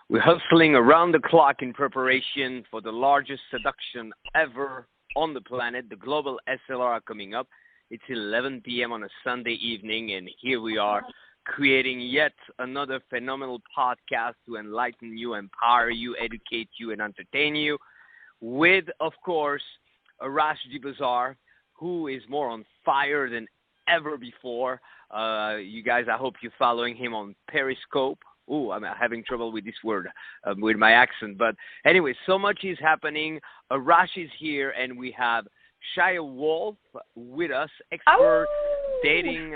We're hustling around the clock in preparation for the largest seduction ever on the planet, the global SLR coming up. It's 11 p.m. on a Sunday evening, and here we are creating yet another phenomenal podcast to enlighten you, empower you, educate you, and entertain you with, of course, Arash Dibazar, who is more on fire than ever before. You guys, I hope you're following him on Periscope. Ooh, I'm having trouble with this word, with my accent. But anyway, so much is happening. Arash is here, and we have Shaia Wolf with us, expert dating,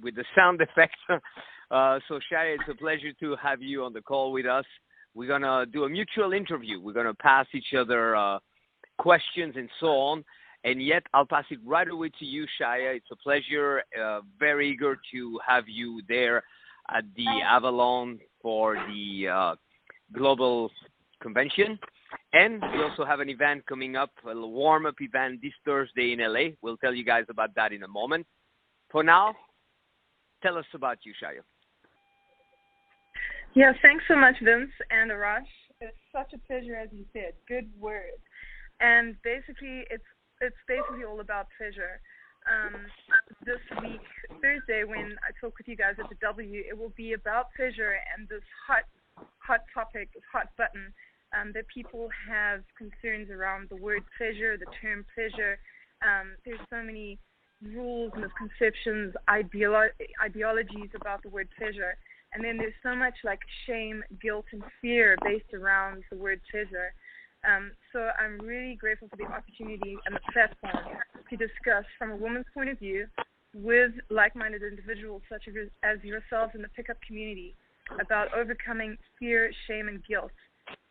with the sound effect. So Shaia, it's a pleasure to have you on the call with us. We're going to do a mutual interview. We're going to pass each other questions and so on. And yet, I'll pass it right away to you, Shaia. It's a pleasure. Very eager to have you there at the Avalon for the global convention. And we also have an event coming up, a warm-up event this Thursday in LA. We'll tell you guys about that in a moment. For now, tell us about you, Shaia. Yeah, thanks so much, Vince and Arash. It's such a pleasure, as you said. Good word. And basically, it's basically all about pleasure. This week, Thursday, when I talk with you guys at the W, it will be about pleasure and this hot topic, this hot button that people have concerns around the word pleasure, the term pleasure. There's so many rules, misconceptions, ideologies about the word pleasure. And then there's so much like shame, guilt, and fear based around the word pleasure. So I'm really grateful for the opportunity and the platform to discuss from a woman's point of view with like-minded individuals such as yourselves in the pickup community about overcoming fear, shame, and guilt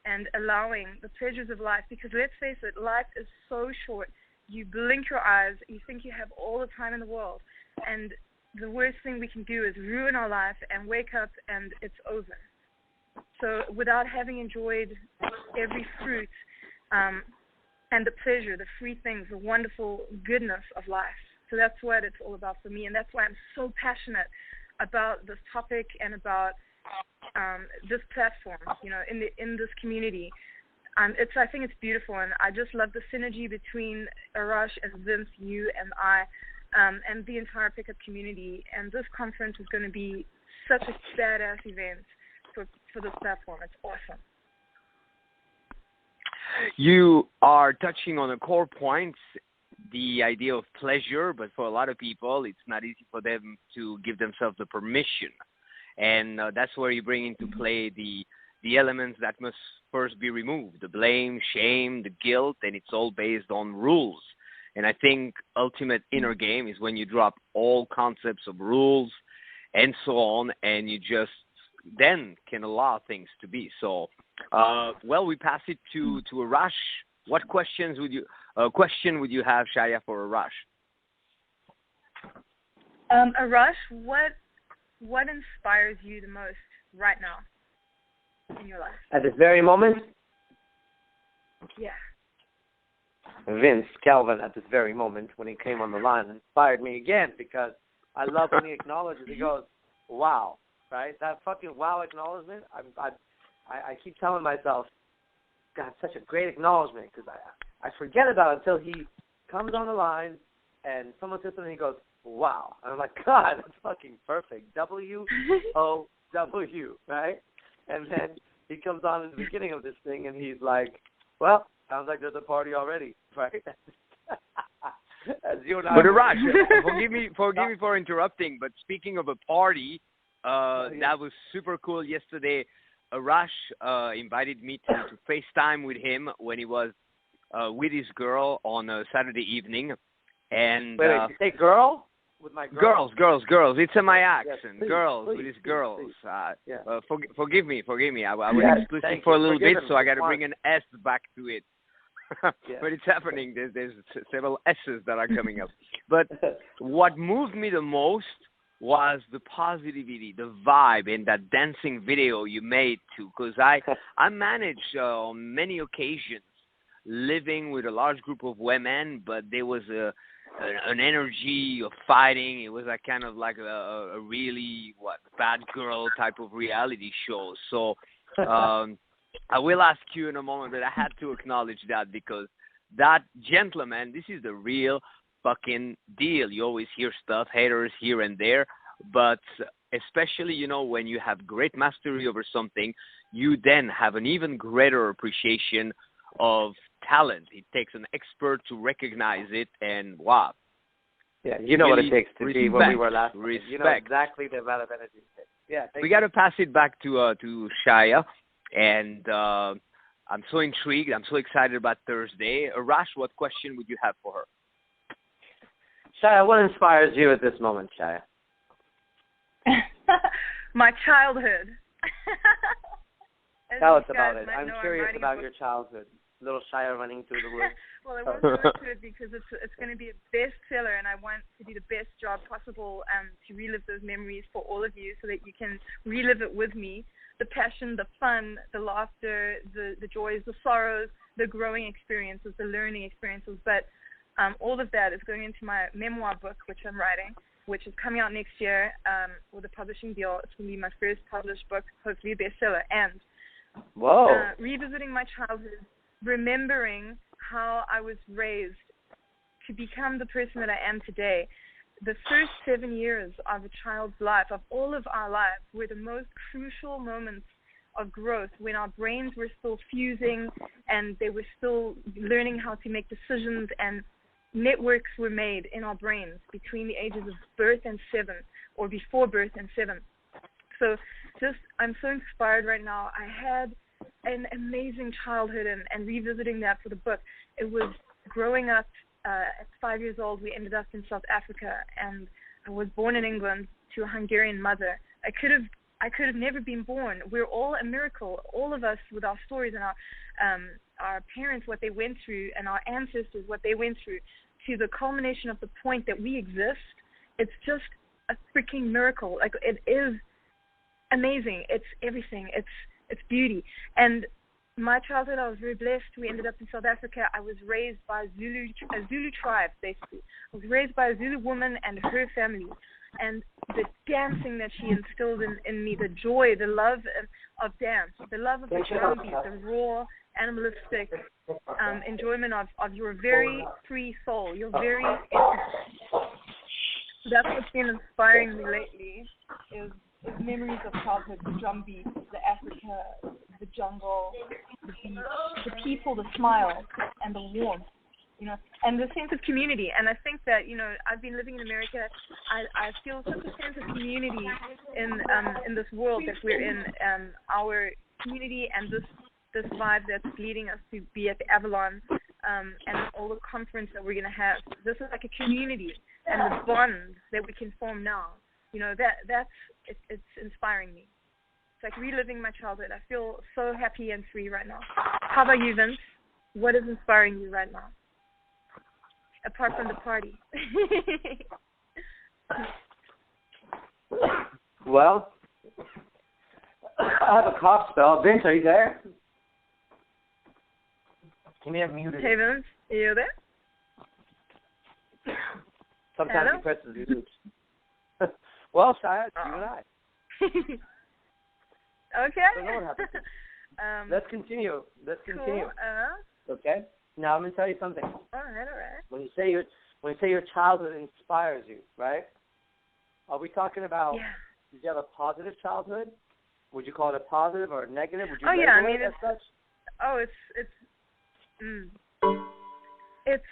and allowing the pleasures of life. Because let's face it, life is so short. You blink your eyes, you think you have all the time in the world, and the worst thing we can do is ruin our life and wake up and it's over. So without having enjoyed every fruit and the pleasure, the free things, the wonderful goodness of life. So that's what it's all about for me, and that's why I'm so passionate about this topic and about this platform, in this community. I think it's beautiful, and I just love the synergy between Arash and Vince, you and I, and the entire pickup community. And this conference is going to be such a badass event for this platform. It's awesome. You are touching on a core point, the idea of pleasure, but for a lot of people, it's not easy for them to give themselves the permission. And that's where you bring into play the elements that must first be removed, the blame, shame, the guilt, and it's all based on rules. And I think ultimate inner game is when you drop all concepts of rules and so on, and you just then can allow things to be. So, we pass it to Arash. What question would you have, Shaia, for Arash? Arash, what inspires you the most right now in your life? At this very moment? Yeah. Vince, Kelvin, at this very moment, when he came on the line, inspired me again because I love when he acknowledges. He goes, wow, right? That fucking wow acknowledgement, I keep telling myself, God, such a great acknowledgement because I forget about it until he comes on the line and someone says something and he goes, wow. And I'm like, God, that's fucking perfect. W-O-W, right? And then he comes on in the beginning of this thing and he's like, well, sounds like there's a party already, right? As you and I. But Arash, forgive me for interrupting, but speaking of a party, that was super cool yesterday. Arash invited me to FaceTime with him when he was with his girl on a Saturday evening. And wait, you say girl? With my girl? Girls. It's in my accent. Yes, please, girls, please, with his please, girls. Yeah. Forgive me. I was explicit for a little bit, so I got to bring an S back to it. But it's happening. There's several S's that are coming up. But what moved me the most was the positivity, the vibe, and that dancing video you made too. Because I managed on many occasions living with a large group of women, but there was an energy of fighting. It was like kind of like a really bad girl type of reality show. So I will ask you in a moment, but I had to acknowledge that because that gentleman, this is the real fucking deal. You always hear stuff, haters here and there, but especially, you know, when you have great mastery over something, you then have an even greater appreciation of talent. It takes an expert to recognize it, and wow. Yeah, you know really what it takes to be where we were last time. You know exactly the amount of energy it takes. Yeah, we got to pass it back to Shaia, and I'm so intrigued. I'm so excited about Thursday. Arash, what question would you have for her? Shaia, what inspires you at this moment, Shaia? My childhood. Tell us about it. I'm curious about your childhood. Little Shaia running through the woods. Well, I won't go into it because it's going to be a bestseller, and I want to do the best job possible to relive those memories for all of you so that you can relive it with me. The passion, the fun, the laughter, the joys, the sorrows, the growing experiences, the learning experiences. But all of that is going into my memoir book, which I'm writing, which is coming out next year with a publishing deal. It's going to be my first published book, hopefully a bestseller. And revisiting my childhood, remembering how I was raised to become the person that I am today. The first 7 years of a child's life, of all of our lives, were the most crucial moments of growth, when our brains were still fusing and they were still learning how to make decisions, and networks were made in our brains between the ages of birth and 7, or before birth and 7. So I'm so inspired right now. I had an amazing childhood, and revisiting that for the book. It was growing up at 5 years old. We ended up in South Africa, and I was born in England to a Hungarian mother. I could have never been born. We're all a miracle, all of us, with our stories and our parents, what they went through, and our ancestors, what they went through, to the culmination of the point that we exist. It's just a freaking miracle. Like, it is amazing. It's everything. It's beauty. And my childhood, I was very blessed. We ended up in South Africa. I was raised by a Zulu tribe, basically. I was raised by a Zulu woman and her family. And the dancing that she instilled in me, the joy, the love of dance, the love of the drum beat, the raw, animalistic enjoyment of your very free soul, your very essence. That's what's been inspiring me lately, is memories of childhood, the drum beat, the Africa, the jungle, the beach, the people, the smile, and the warmth, you know, and the sense of community. And I think that, you know, I've been living in America. I feel such a sense of community in this world that we're in, our community, and this vibe that's leading us to be at the Avalon, and all the conference that we're going to have. This is like a community, and the bond that we can form now. You know, it's inspiring me. It's like reliving my childhood. I feel so happy and free right now. How about you, Vince? What is inspiring you right now? Apart from the party. Well, I have a cough spell. Vince, are you there? Can you have muted? Hey, Vince, are you there? Sometimes he presses mute. Well, Shia, it's you and I. Okay. I don't know what happened. Let's continue. Cool. Okay. Now I'm gonna tell you something. All right. When you say your childhood inspires you, right? Are we talking about? Yeah. Did you have a positive childhood? Would you call it a positive or a negative? Would you label it as such? It's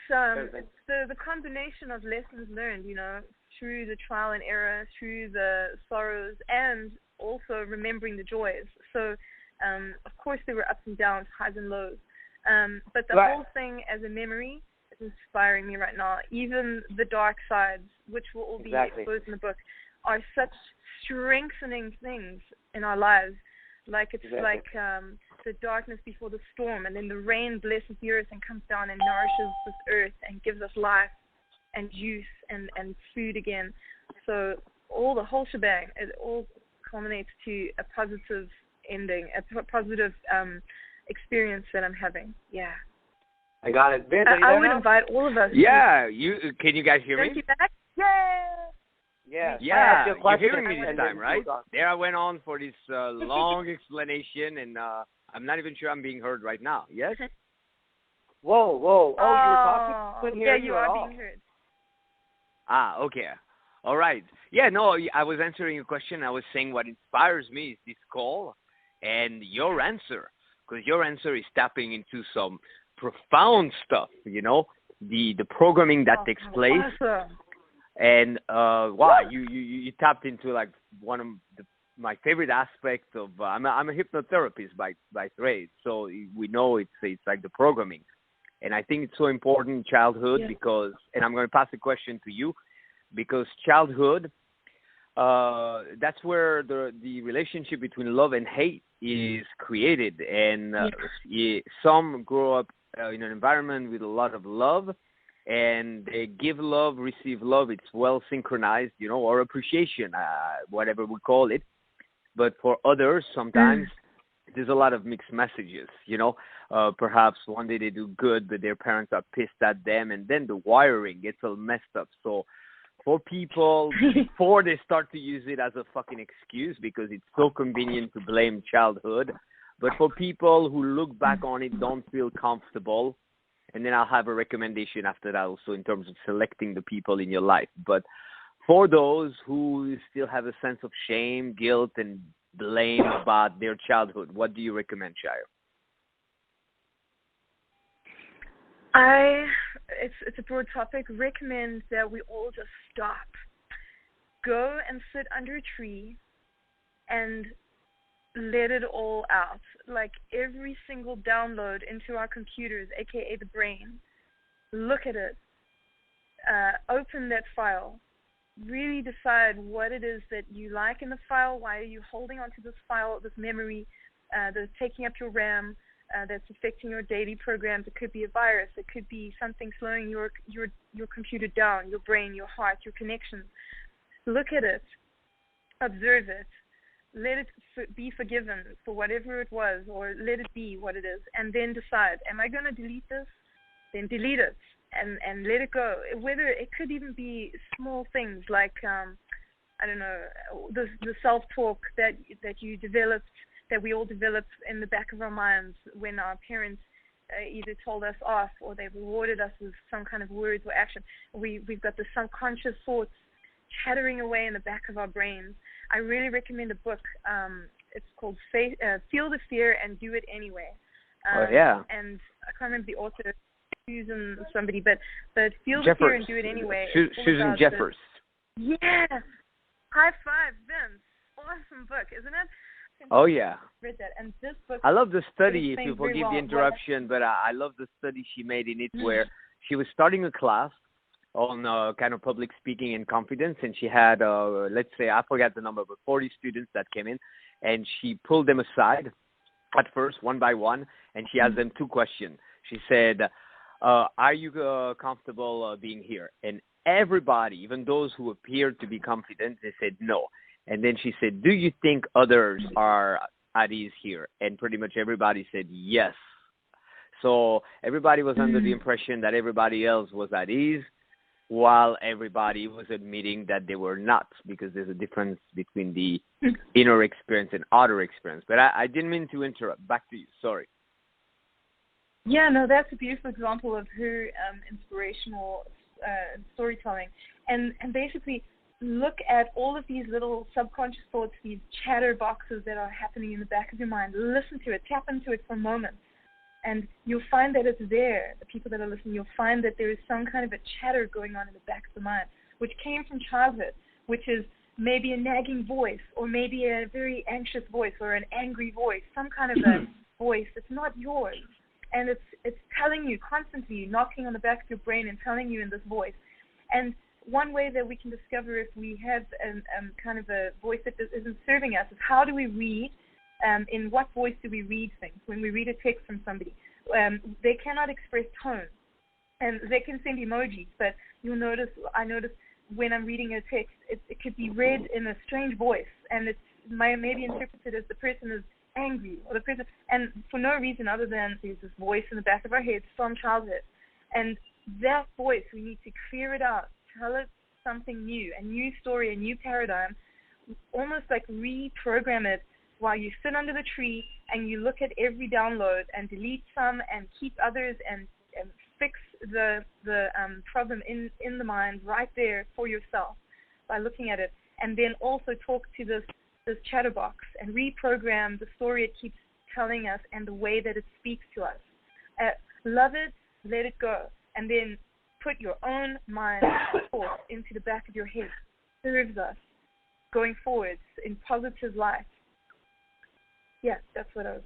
the combination of lessons learned, you know, through the trial and error, through the sorrows, and also remembering the joys. So, of course, there were ups and downs, highs and lows. But the whole thing as a memory is inspiring me right now. Even the dark sides, which will all be exposed in the book, are such strengthening things in our lives. Like it's like the darkness before the storm, and then the rain blesses the earth and comes down and nourishes this earth and gives us life and juice and food again. So the whole shebang, it all culminates to a positive ending, a positive experience that I'm having. Yeah. I got it. Vince, I would invite all of us. Yeah. Can you guys hear me? Back? Yay! Yeah. Yeah, you're hearing me this time, right? There I went on for this long explanation, and I'm not even sure I'm being heard right now. Yes? Whoa. Oh, you were talking? Couldn't hear you at are all. being heard. Ah, okay. All right. Yeah, no, I was answering your question. I was saying what inspires me is this call and your answer, because your answer is tapping into some profound stuff, the programming that takes place. Awesome. And wow, you tapped into like one of my favorite aspects of I'm a hypnotherapist by trade, so we know it's like the programming, and I think it's so important in childhood because, and I'm going to pass the question to you, because childhood, that's where the relationship between love and hate is created, and some grow up in an environment with a lot of love. And they give love, receive love. It's well synchronized, or appreciation, whatever we call it. But for others, sometimes there's a lot of mixed messages, Perhaps one day they do good, but their parents are pissed at them, and then the wiring gets all messed up. So for people, before they start to use it as a fucking excuse because it's so convenient to blame childhood, but for people who look back on it, don't feel comfortable, and then I'll have a recommendation after that also in terms of selecting the people in your life. But for those who still have a sense of shame, guilt, and blame about their childhood, what do you recommend, Shia? It's a broad topic. Recommend that we all just stop. Go and sit under a tree and let it all out. Like every single download into our computers, aka the brain, look at it, open that file, really decide what it is that you like in the file. Why are you holding onto this file, this memory that's taking up your RAM, that's affecting your daily programs? It could be a virus, it could be something slowing your computer down, your brain, your heart, your connections. Look at it, observe it, let it be forgiven for whatever it was, or let it be what it is, and then decide, am I going to delete this? Then delete it and let it go. Whether it could even be small things like, I don't know, the self-talk that you developed, that we all developed in the back of our minds when our parents either told us off or they rewarded us with some kind of words or action. We've got the subconscious thoughts chattering away in the back of our brains. I really recommend a book. It's called Feel the Fear and Do It Anyway. And I can't remember the author, Susan somebody, but Feel the Fear and Do It Anyway. Susan Jeffers. Yeah. High five, Vince. Awesome book, isn't it? Oh, yeah. Read that. And this book, I love the study, if you forgive the interruption, but I love the study she made in it where she was starting a class on kind of public speaking and confidence, and she had, let's say, I forgot the number, but 40 students that came in, and she pulled them aside at first, one by one, and she asked them two questions. She said, are you comfortable being here? And everybody, even those who appeared to be confident, they said no. And then she said, do you think others are at ease here? And pretty much everybody said yes. So everybody was under the impression that everybody else was at ease, while everybody was admitting that they were not, because there's a difference between the inner experience and outer experience. But I didn't mean to interrupt. Back to you. Sorry. Yeah, no, that's a beautiful example of her inspirational storytelling. And basically, look at all of these little subconscious thoughts, these chatter boxes that are happening in the back of your mind. Listen to it, tap into it for a moment, and you'll find that it's there. The people that are listening, you'll find that there is some kind of a chatter going on in the back of the mind, which came from childhood, which is maybe a nagging voice, or maybe a very anxious voice, or an angry voice, some kind of a voice that's not yours. And it's telling you constantly, knocking on the back of your brain and telling you in this voice. And one way that we can discover if we have kind of a voice that isn't serving us is, how do we read? In what voice do we read things? When we read a text from somebody, they cannot express tone, and they can send emojis, but I notice when I'm reading a text, it could be read in a strange voice, and it's maybe interpreted as the person is angry, or the person, and for no reason other than there's this voice in the back of our heads from childhood, and that voice, we need to clear it out. Tell it, something new, a new story, a new paradigm, almost like reprogram it while you sit under the tree and you look at every download and delete some and keep others and fix the problem in the mind right there for yourself by looking at it, and then also talk to this chatterbox and reprogram the story it keeps telling us and the way that it speaks to us. Love it, let it go, and then put your own mind thoughts into the back of your head. It serves us going forwards in positive light. Yeah, that's my answer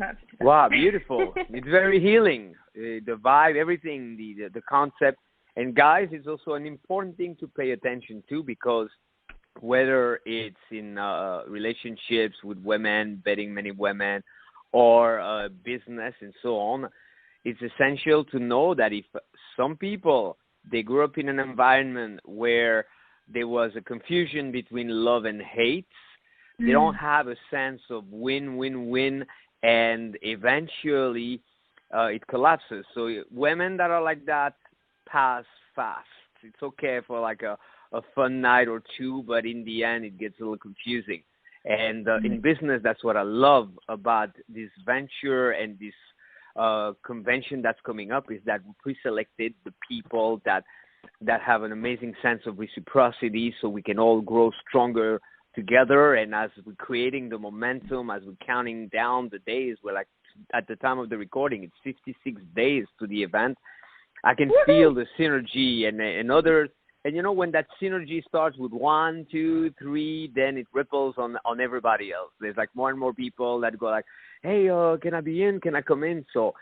to that. Wow, beautiful. It's very healing. The vibe, everything, the concept. And guys, it's also an important thing to pay attention to, because whether it's in relationships with women, dating many women, or business and so on, it's essential to know that if some people, they grew up in an environment where there was a confusion between love and hate, they don't have a sense of win-win-win, and eventually it collapses. So women that are like that pass fast. It's okay for like a fun night or two, but in the end it gets a little confusing. And in business, that's what I love about this venture and this convention that's coming up, is that we pre-selected the people that have an amazing sense of reciprocity, so we can all grow stronger together. And as we're creating the momentum, as we're counting down the days, we're like, at the time of the recording, it's 56 days to the event. I can feel the synergy and other. And you know, when that synergy starts with 1, 2, 3, then it ripples on everybody else. There's like more and more people that go like, hey, can I be in? Can I come in? So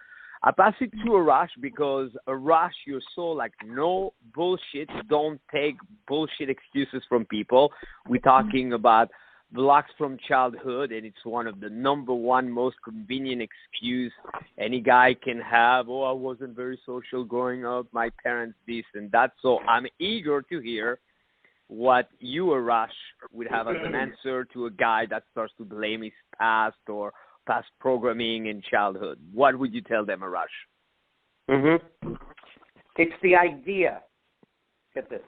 I pass it to Arash, because Arash, you're so like, no bullshit. Don't take bullshit excuses from people. We're talking about blocks from childhood, and it's one of the number one most convenient excuse any guy can have. Oh, I wasn't very social growing up. My parents this and that. So I'm eager to hear what you, Arash, would have as an answer to a guy that starts to blame his past or past programming in childhood. What would you tell them, Arash? It's the idea. Get this.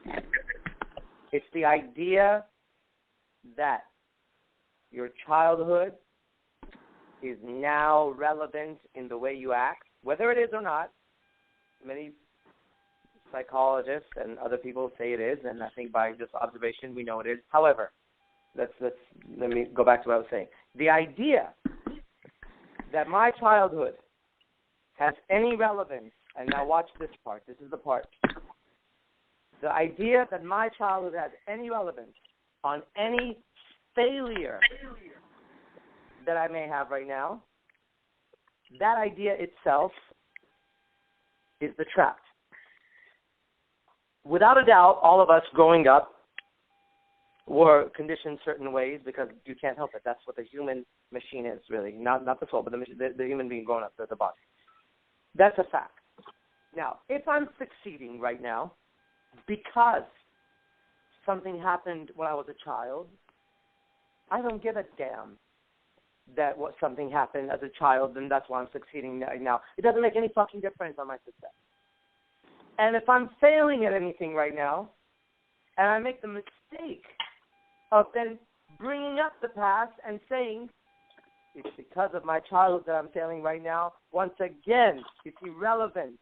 It's the idea that your childhood is now relevant in the way you act, whether it is or not. Many psychologists and other people say it is, and I think by just observation we know it is. However, let me go back to what I was saying. The idea that my childhood has any relevance, and now watch this part. This is the part. The idea that my childhood has any relevance on any failure that I may have right now, that idea itself is the trap. Without a doubt, all of us growing up were conditioned certain ways, because you can't help it. That's what the human machine is, really. Not the soul, but the human being growing up, the body. That's a fact. Now, if I'm succeeding right now because something happened when I was a child, I don't give a damn that something happened as a child, and that's why I'm succeeding now. It doesn't make any fucking difference on my success. And if I'm failing at anything right now, and I make the mistake of then bringing up the past and saying, it's because of my childhood that I'm failing right now, once again, it's irrelevant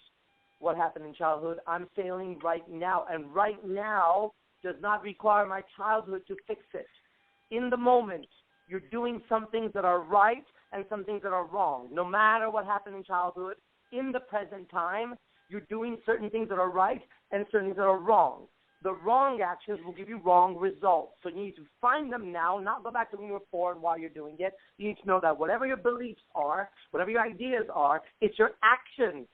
what happened in childhood. I'm failing right now, and right now does not require my childhood to fix it. In the moment, you're doing some things that are right and some things that are wrong. No matter what happened in childhood, in the present time, you're doing certain things that are right and certain things that are wrong. The wrong actions will give you wrong results. So you need to find them now, not go back to when you were 4 and while you're doing it. You need to know that whatever your beliefs are, whatever your ideas are, it's your actions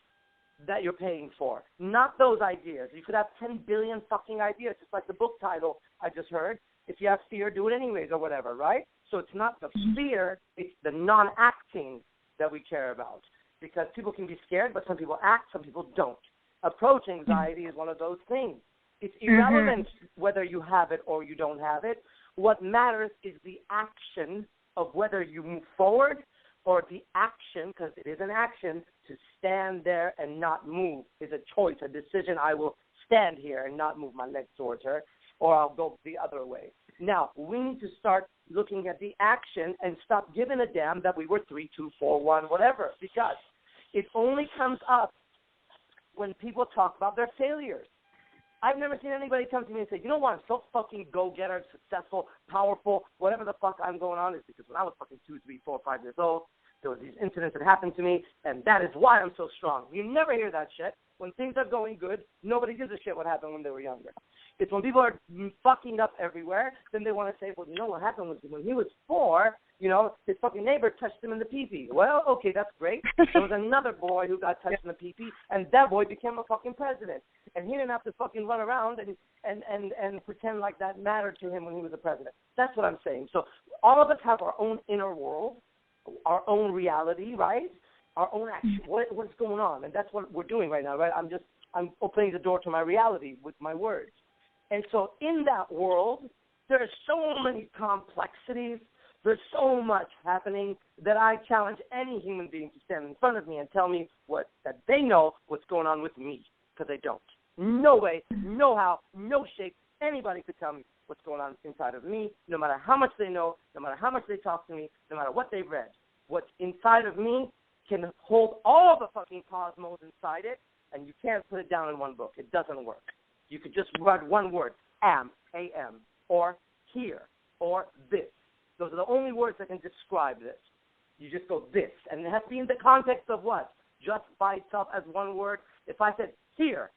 that you're paying for, not those ideas. You could have 10 billion fucking ideas, just like the book title I just heard. If you have fear, do it anyways, or whatever, right? So it's not the fear, it's the non-acting that we care about. Because people can be scared, but some people act, some people don't. Approach anxiety is one of those things. It's irrelevant whether you have it or you don't have it. What matters is the action of whether you move forward, or the action, because it is an action, to stand there and not move is a choice, a decision. I will stand here and not move my legs towards her. or I'll go the other way. Now, we need to start looking at the action and stop giving a damn that we were 3, 2, 4, 1, whatever, because it only comes up when people talk about their failures. I've never seen anybody come to me and say, you know what, I'm so fucking go-getter, successful, powerful, whatever the fuck I'm going on is because when I was fucking 2, 3, 4, 5 years old, there were these incidents that happened to me, and that is why I'm so strong. You never hear that shit. When things are going good, nobody gives a shit what happened when they were younger. It's when people are fucking up everywhere, then they want to say, well, you know what happened was when he was 4, his fucking neighbor touched him in the pee-pee. Well, okay, that's great. There was another boy who got touched in the pee-pee, and that boy became a fucking president. And he didn't have to fucking run around and pretend like that mattered to him when he was a president. That's what I'm saying. So all of us have our own inner world, our own reality, right? Our own action. What's going on? And that's what we're doing right now, right? I'm opening the door to my reality with my words. And so in that world, there are so many complexities. There's so much happening that I challenge any human being to stand in front of me and tell me that they know what's going on with me, because they don't. No way, no how, no shape, anybody could tell me what's going on inside of me, no matter how much they know, no matter how much they talk to me, no matter what they've read. What's inside of me can hold all the fucking cosmos inside it, and you can't put it down in one book. It doesn't work. You could just write one word, am, A-M, or here, or this. Those are the only words that can describe this. You just go this, and it has to be in the context of what? Just by itself as one word. If I said here,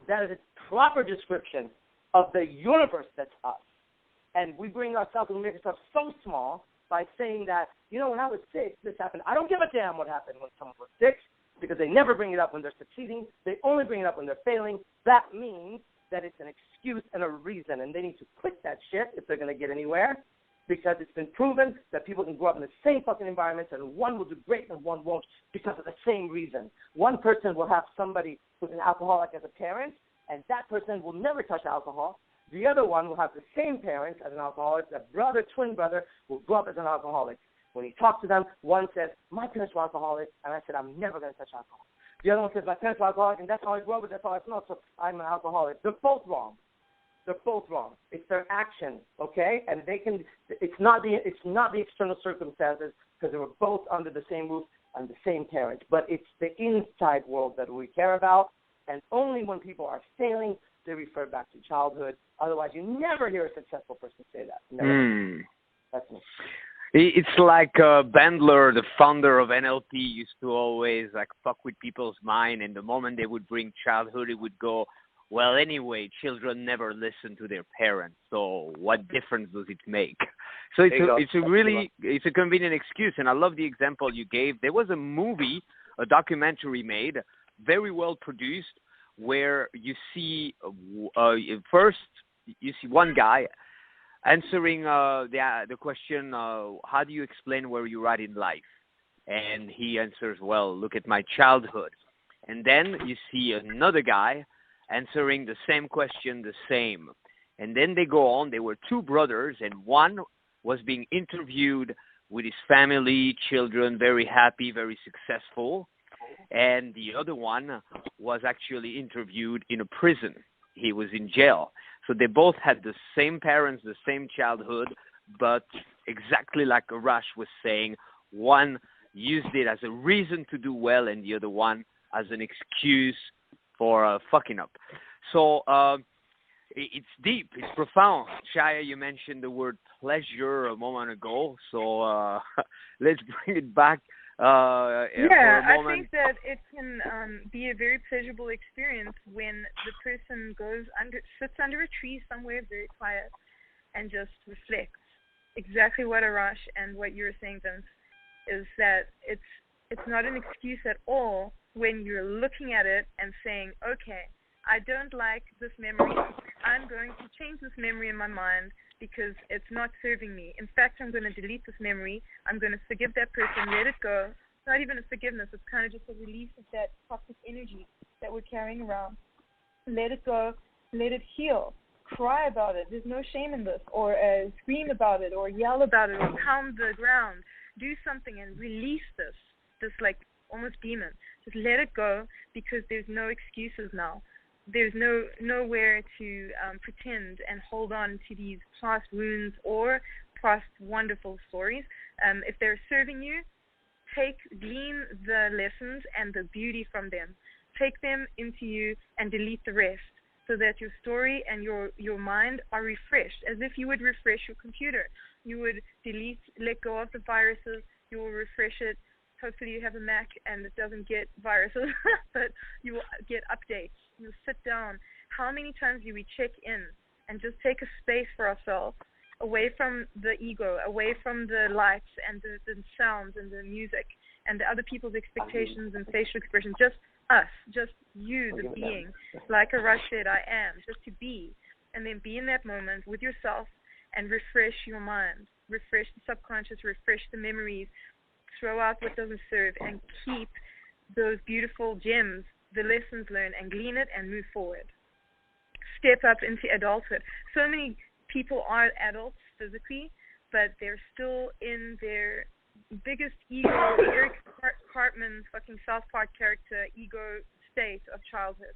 that is a proper description of the universe that's us. And we bring ourselves and make ourselves so small by saying that, when I was 6, this happened. I don't give a damn what happened when someone was 6, because they never bring it up when they're succeeding. They only bring it up when they're failing. That means that it's an excuse and a reason, and they need to quit that shit if they're going to get anywhere, because it's been proven that people can grow up in the same fucking environments, and one will do great and one won't because of the same reason. One person will have somebody who's an alcoholic as a parent, and that person will never touch alcohol. The other one will have the same parents as an alcoholic. The twin brother, will grow up as an alcoholic. When he talks to them, one says, my parents were alcoholics, and I said, I'm never going to touch alcohol. The other one says, my parents were alcoholic, and that's how I grew up, and that's how I smell, so I'm an alcoholic. They're both wrong. They're both wrong. It's their action, okay? And it's not the external circumstances, because they were both under the same roof and the same parents. But it's the inside world that we care about, and only when people are failing, they refer back to childhood. Otherwise, you never hear a successful person say that. Never. That's me. It's like Bandler, the founder of NLP, used to always fuck with people's mind, and the moment they would bring childhood, it would go, well, anyway, children never listen to their parents, so what difference does it make? So it's a convenient excuse, and I love the example you gave. There was a movie, a documentary made, very well produced, where you see first you see one guy answering the question, how do you explain where you're at in life? And he answers, well, look at my childhood. And then you see another guy answering the same question the same. And then they go on. There were 2 brothers, and one was being interviewed with his family, children, very happy, very successful. And the other one was actually interviewed in a prison. He was in jail. So they both had the same parents, the same childhood, but exactly like Arash was saying, one used it as a reason to do well, and the other one as an excuse for fucking up. So it's deep, it's profound. Shaia, you mentioned the word pleasure a moment ago, so let's bring it back. I think that it can be a very pleasurable experience when the person sits under a tree somewhere very quiet and just reflects. Exactly what Arash and what you were saying, Vince, is that it's not an excuse at all when you're looking at it and saying, okay, I don't like this memory. I'm going to change this memory in my mind because it's not serving me. In fact, I'm going to delete this memory. I'm going to forgive that person, let it go. It's not even a forgiveness. It's kind of just a release of that toxic energy that we're carrying around. Let it go. Let it heal. Cry about it. There's no shame in this. Or scream about it, or yell about it, or pound the ground. Do something and release this like almost demon. Just let it go, because there's no excuses now. there's nowhere to pretend and hold on to these past wounds or past wonderful stories. If they're serving you, glean the lessons and the beauty from them. Take them into you and delete the rest, so that your story and your mind are refreshed, as if you would refresh your computer. You would let go of the viruses, you will refresh it. Hopefully you have a Mac and it doesn't get viruses, but you will get updates. You'll sit down. How many times do we check in and just take a space for ourselves, away from the ego, away from the lights and the sounds and the music and the other people's expectations and facial expressions, just us, just you, the being. Like Arash said, I am, just to be. And then be in that moment with yourself and refresh your mind, refresh the subconscious, refresh the memories, throw out what doesn't serve, and keep those beautiful gems, the lessons learned, and glean it and move forward. Step up into adulthood. So many people are adults physically, but they're still in their biggest ego, Eric Cartman, fucking South Park character, ego state of childhood.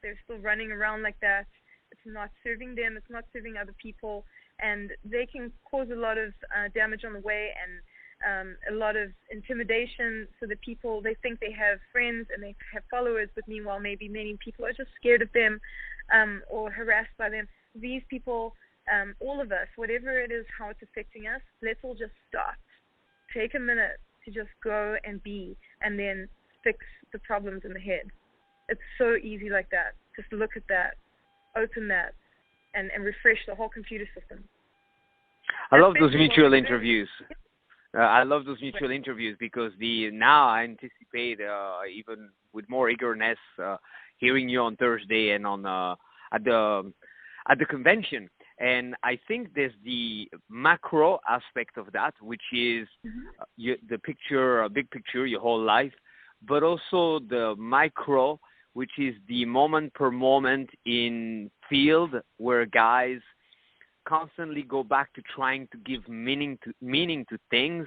They're still running around like that. It's not serving them. It's not serving other people, and they can cause a lot of damage on the way, and a lot of intimidation, so that people, they think they have friends and they have followers, but meanwhile maybe many people are just scared of them or harassed by them. These people, all of us, whatever it is, how it's affecting us, let's all just stop. Take a minute to just go and be, and then fix the problems in the head. It's so easy like that. Just look at that, open that, and refresh the whole computer system. I love those mutual interviews. I love those mutual interviews, because now I anticipate even with more eagerness hearing you on Thursday and on at the convention. And I think there's the macro aspect of that, which is the picture, big picture, your whole life, but also the micro, which is the moment per moment in field where guys constantly go back to trying to give meaning to things,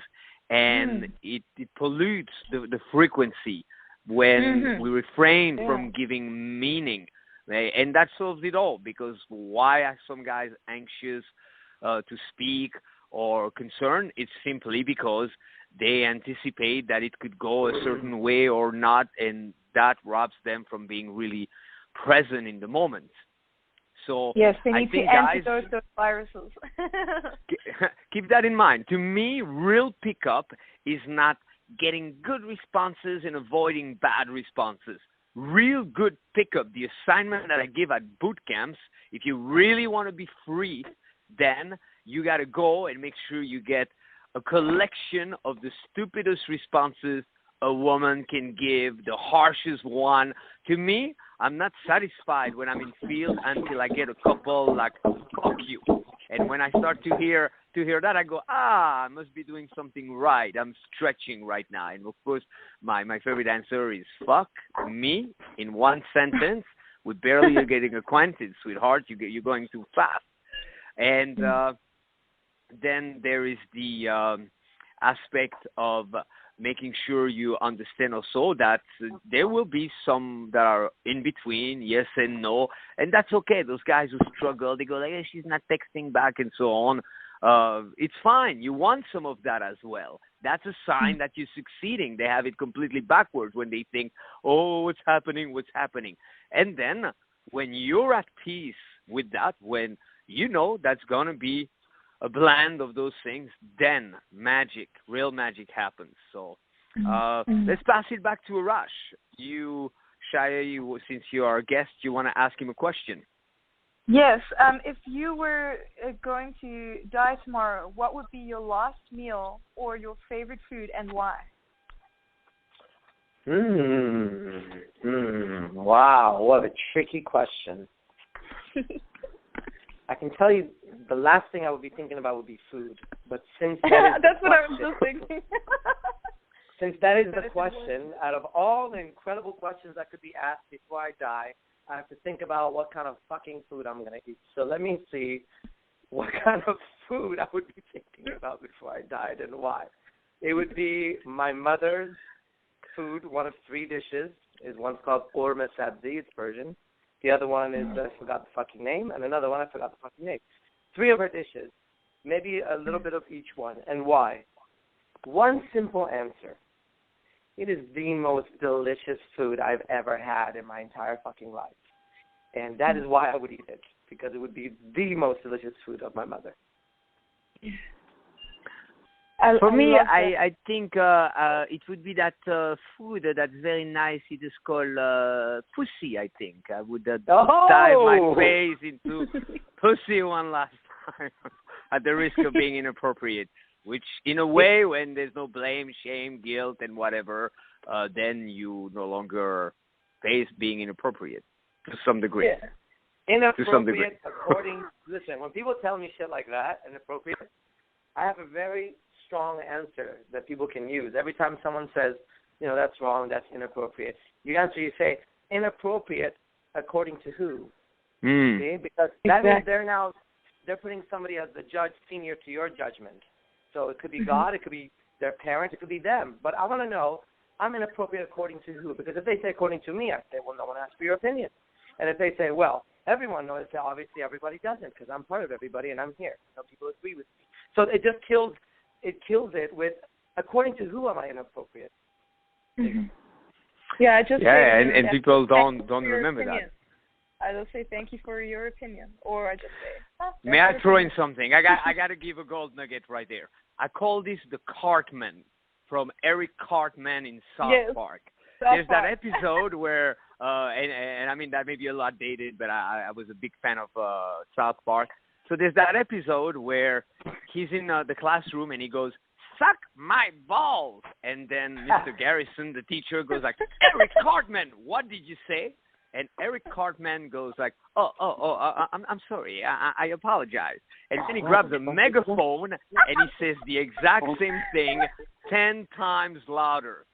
and it pollutes the frequency when we refrain from giving meaning. And that solves it all, because why are some guys anxious to speak or concerned? It's simply because they anticipate that it could go a certain way or not, and that robs them from being really present in the moment. So yes, they need to antidote those viruses. Keep that in mind. To me, real pickup is not getting good responses and avoiding bad responses. Real good pickup, the assignment that I give at boot camps, if you really want to be free, then you got to go and make sure you get a collection of the stupidest responses a woman can give, the harshest one. To me, I'm not satisfied when I'm in field until I get a couple like, fuck you. And when I start to hear that, I go, I must be doing something right. I'm stretching right now. And of course, my favorite answer is fuck me in one sentence. We're barely getting acquainted, sweetheart. You're going too fast. And then there is the aspect of making sure you understand also that there will be some that are in between, yes and no, and that's okay. Those guys who struggle, they go like, hey, she's not texting back and so on. It's fine. You want some of that as well. That's a sign that you're succeeding. They have it completely backwards when they think, oh, what's happening? And then when you're at peace with that, when you know that's going to be a blend of those things, then real magic happens. So let's pass it back to Arash. You, Shaia, since you are a guest, you want to ask him a question? Yes. If you were going to die tomorrow, what would be your last meal or your favorite food, and why? Wow, what a tricky question. I can tell you the last thing I would be thinking about would be food. But since that is that's what I was just thinking. Since that is the question, out of all the incredible questions that could be asked before I die, I have to think about what kind of fucking food I'm going to eat. So let me see what kind of food I would be thinking about before I died and why. It would be my mother's food, one of 3 dishes. One's called Orma Sabzi, it's Persian. The other one is I forgot the fucking name, and another one I forgot the fucking name. 3 of her dishes, maybe a little bit of each one, and why? One simple answer. It is the most delicious food I've ever had in my entire fucking life. And that is why I would eat it, because it would be the most delicious food of my mother. For me, I think it would be that food that's very nice. It is called pussy, I think. I would dive my face into pussy one last time at the risk of being inappropriate, which in a way, when there's no blame, shame, guilt, and whatever, then you no longer face being inappropriate to some degree. Yeah. Inappropriate according, listen, when people tell me shit like that, inappropriate, I have a very strong answer that people can use. Every time someone says, that's wrong, that's inappropriate, you answer, you say, inappropriate according to who? See? Because that means they're putting somebody as the judge senior to your judgment. So it could be God, it could be their parent, it could be them. But I want to know, I'm inappropriate according to who? Because if they say according to me, I say, well, no one asked for your opinion. And if they say, well, everyone knows, obviously everybody doesn't, because I'm part of everybody and I'm here. People agree with me. So it just kills it with, according to who am I inappropriate? Yeah, I just say, and people don't remember that. I just say thank you for your opinion, or I just say. May I throw in something? I got to give a gold nugget right there. I call this the CARTMAN from Eric Cartman in South Park. There's that episode where, and I mean that may be a lot dated, but I was a big fan of South Park. So there's that episode where he's in the classroom and he goes, "Suck my balls," and then Mr. Garrison, the teacher, goes like, "Eric Cartman, what did you say?" And Eric Cartman goes like, I'm sorry, I apologize. And then he grabs a megaphone and he says the exact same thing 10 times louder.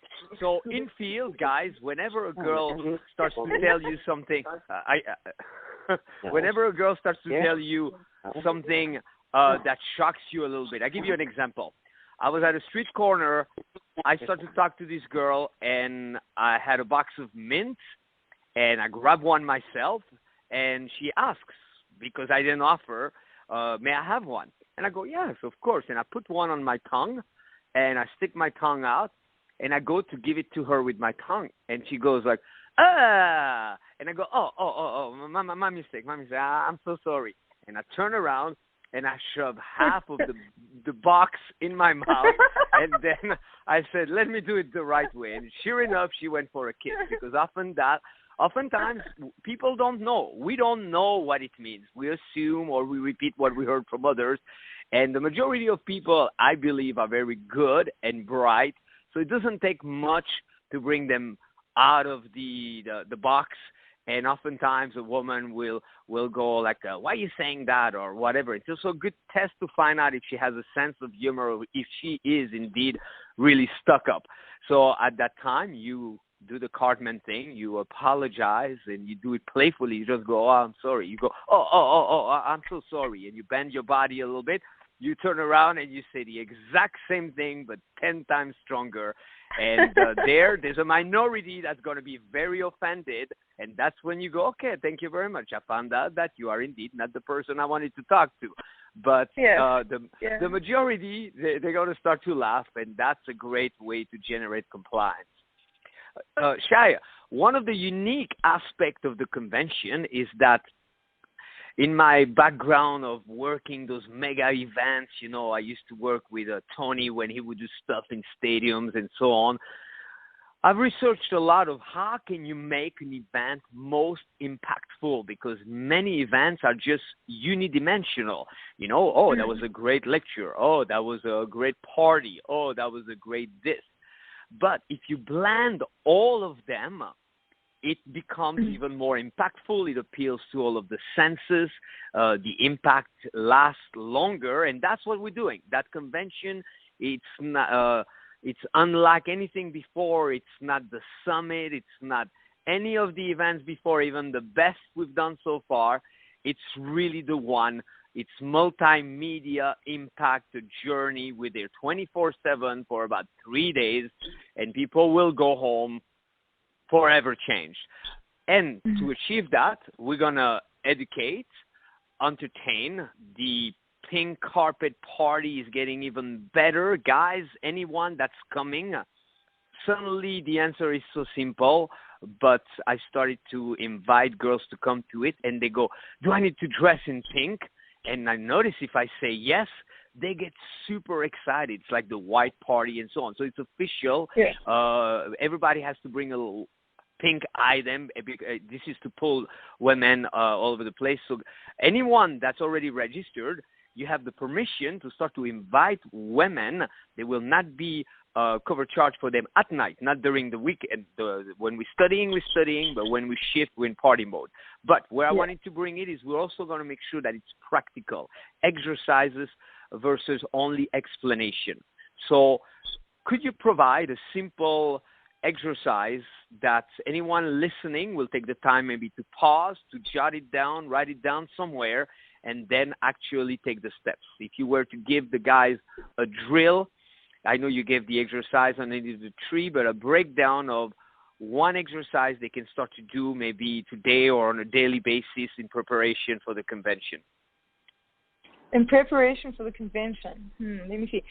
So in field, guys, whenever a girl starts to tell you something, whenever a girl starts to tell you something that shocks you a little bit, I'll give you an example. I was at a street corner. I started to talk to this girl, and I had a box of mints. And I grab one myself, and she asks, because I didn't offer, may I have one? And I go, yes, of course. And I put one on my tongue, and I stick my tongue out, and I go to give it to her with my tongue. And she goes like, ah. And I go, my mistake. I'm so sorry. And I turn around, and I shove half of the box in my mouth. And then I said, let me do it the right way. And sure enough, she went for a kiss, because oftentimes, people don't know. We don't know what it means. We assume or we repeat what we heard from others. And the majority of people, I believe, are very good and bright. So it doesn't take much to bring them out of the box. And oftentimes, a woman will go like, why are you saying that, or whatever. It's also a good test to find out if she has a sense of humor or if she is indeed really stuck up. So at that time, you do the Cartman thing, you apologize, and you do it playfully. You just go, I'm sorry. You go, I'm so sorry. And you bend your body a little bit. You turn around and you say the exact same thing, but 10 times stronger. And there's a minority that's going to be very offended. And that's when you go, okay, thank you very much. I found out that you are indeed not the person I wanted to talk to. But the majority, they're going to start to laugh, and that's a great way to generate compliance. Shaia, one of the unique aspects of the convention is that in my background of working those mega events, I used to work with Tony when he would do stuff in stadiums and so on. I've researched a lot of how can you make an event most impactful, because many events are just unidimensional. That was a great lecture. Oh, that was a great party. Oh, that was a great this. But if you blend all of them, it becomes even more impactful. It appeals to all of the senses. The impact lasts longer, and that's what we're doing. That convention, it's unlike anything before. It's not the summit. It's not any of the events before, even the best we've done so far. It's really the one. It's multimedia impact journey with their 24/7 for about 3 days, and people will go home forever changed. And to achieve that, we're going to educate, entertain. The pink carpet party is getting even better. Guys, anyone that's coming, suddenly the answer is so simple, but I started to invite girls to come to it, and they go, do I need to dress in pink? And I notice if I say yes, they get super excited. It's like the white party and so on. So it's official. Yeah. Everybody has to bring a little pink item. This is to pull women all over the place. So anyone that's already registered, you have the permission to start to invite women. There will not be cover charge for them at night, not during the weekend. When we're studying, but when we shift, we're in party mode. But where I wanted to bring it is we're also going to make sure that it's practical. Exercises versus only explanation. So could you provide a simple exercise that anyone listening will take the time maybe to pause, to jot it down, write it down somewhere, and then actually take the steps? If you were to give the guys a drill, I know you gave the exercise underneath the tree, but a breakdown of one exercise they can start to do maybe today or on a daily basis in preparation for the convention. In preparation for the convention, let me see.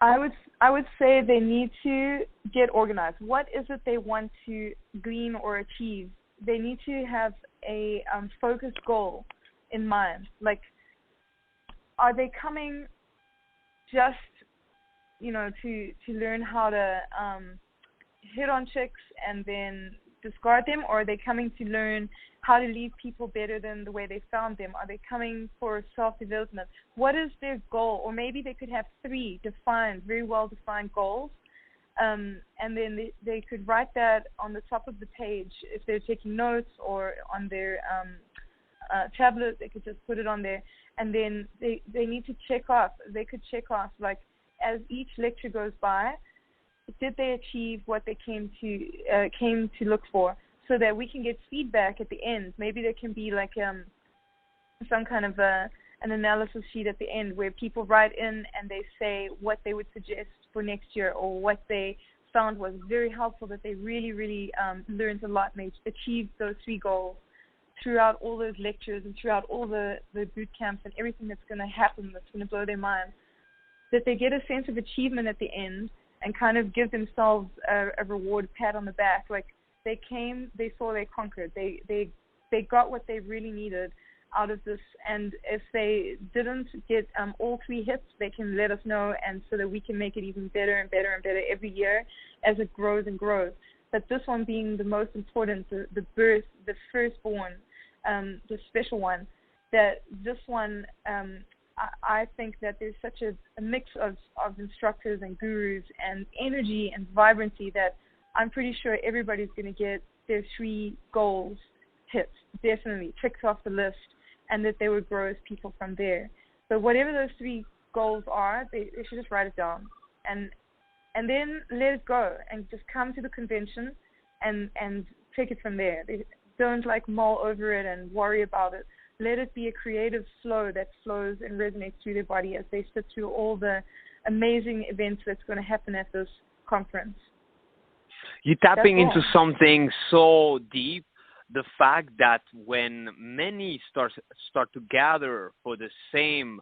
I would say they need to get organized. What is it they want to glean or achieve? They need to have a focused goal in mind. Like, are they coming just, to learn how to hit on chicks and then discard them, or are they coming to learn how to leave people better than the way they found them? Are they coming for self-development? What is their goal? Or maybe they could have 3 very well-defined goals, and then they could write that on the top of the page. If they're taking notes, or on their tablet, they could just put it on there. And then they need to check off. They could check off, like, as each lecture goes by, did they achieve what they came to look for, so that we can get feedback at the end. Maybe there can be like some kind of an analysis sheet at the end where people write in and they say what they would suggest for next year, or what they found was very helpful, that they really, really learned a lot and they achieved those 3 goals throughout all those lectures and throughout all the boot camps and everything that's going to happen that's going to blow their minds. That they get a sense of achievement at the end and kind of give themselves a reward, pat on the back. Like, they came, they saw, they conquered. They got what they really needed out of this. And if they didn't get all 3 hits, they can let us know, and so that we can make it even better and better and better every year as it grows and grows. But this one being the most important, the birth, the firstborn, the special one, that this one, I think that there's such a mix of instructors and gurus and energy and vibrancy that I'm pretty sure everybody's going to get their 3 goals hit, definitely, ticked off the list, and that they would grow as people from there. But whatever those 3 goals are, they should just write it down and then let it go and just come to the convention and take it from there. They don't mull over it and worry about it. Let it be a creative flow that flows and resonates through their body as they sit through all the amazing events that's going to happen at this conference. You're tapping into something so deep, the fact that when many start to gather for the same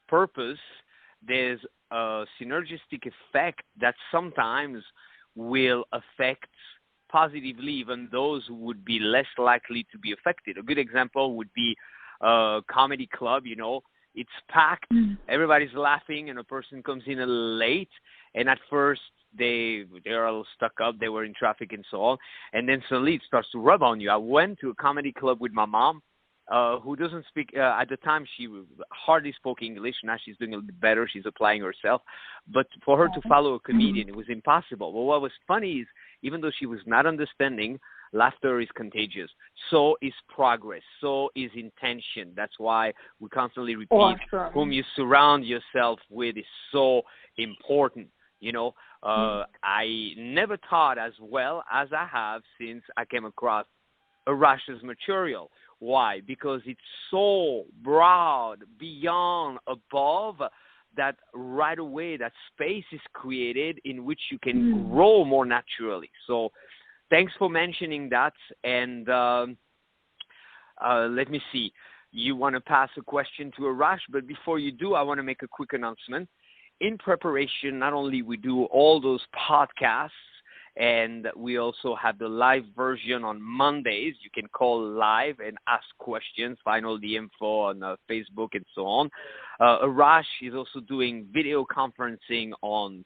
purpose, there's a synergistic effect that sometimes will affect positively even those who would be less likely to be affected. A good example would be a comedy club, it's packed, everybody's laughing, and a person comes in a little late, and at first they're a little stuck up, they were in traffic and so on, and then suddenly it starts to rub on you. I went to a comedy club with my mom, who doesn't speak, at the time she hardly spoke English. Now she's doing a little bit better, she's applying herself, but for her to follow a comedian, it was impossible. Well, what was funny is, even though she was not understanding, laughter is contagious. So is progress. So is intention. That's why we constantly repeat, whom you surround yourself with is so important. I never taught as well as I have since I came across Arash's material. Why? Because it's so broad, beyond, above, that right away that space is created in which you can grow more naturally. So thanks for mentioning that. And let me see. You want to pass a question to Arash, but before you do, I want to make a quick announcement. In preparation, not only we do all those podcasts, and we also have the live version on Mondays. You can call live and ask questions, find all the info on Facebook and so on. Arash is also doing video conferencing on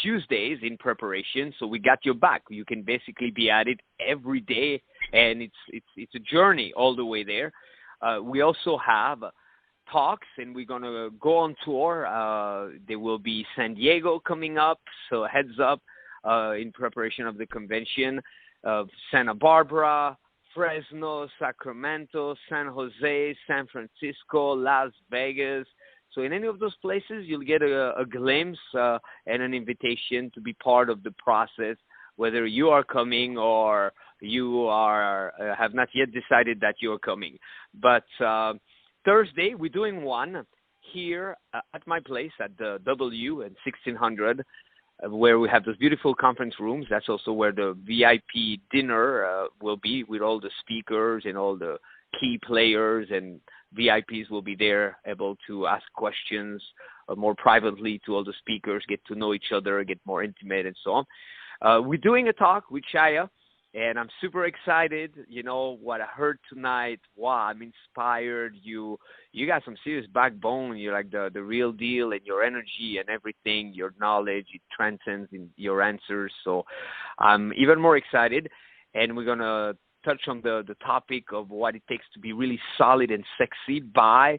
Tuesdays in preparation, so we got your back. You can basically be at it every day, and it's a journey all the way there. We also have talks, and we're going to go on tour. There will be San Diego coming up, so heads up. In preparation of the convention, Santa Barbara, Fresno, Sacramento, San Jose, San Francisco, Las Vegas. So in any of those places, you'll get a glimpse and an invitation to be part of the process, whether you are coming or you have not yet decided that you're coming. But Thursday, we're doing one here at my place at the W in 1600. Where we have those beautiful conference rooms. That's also where the VIP dinner will be with all the speakers and all the key players, and VIPs will be there able to ask questions more privately to all the speakers, get to know each other, get more intimate and so on. We're doing a talk with Shaia, and I'm super excited. You know, what I heard tonight, wow, I'm inspired. You got some serious backbone. You're like the real deal, and your energy and everything, your knowledge, it transcends in your answers. So I'm even more excited, and we're going to touch on the topic of what it takes to be really solid and sexy by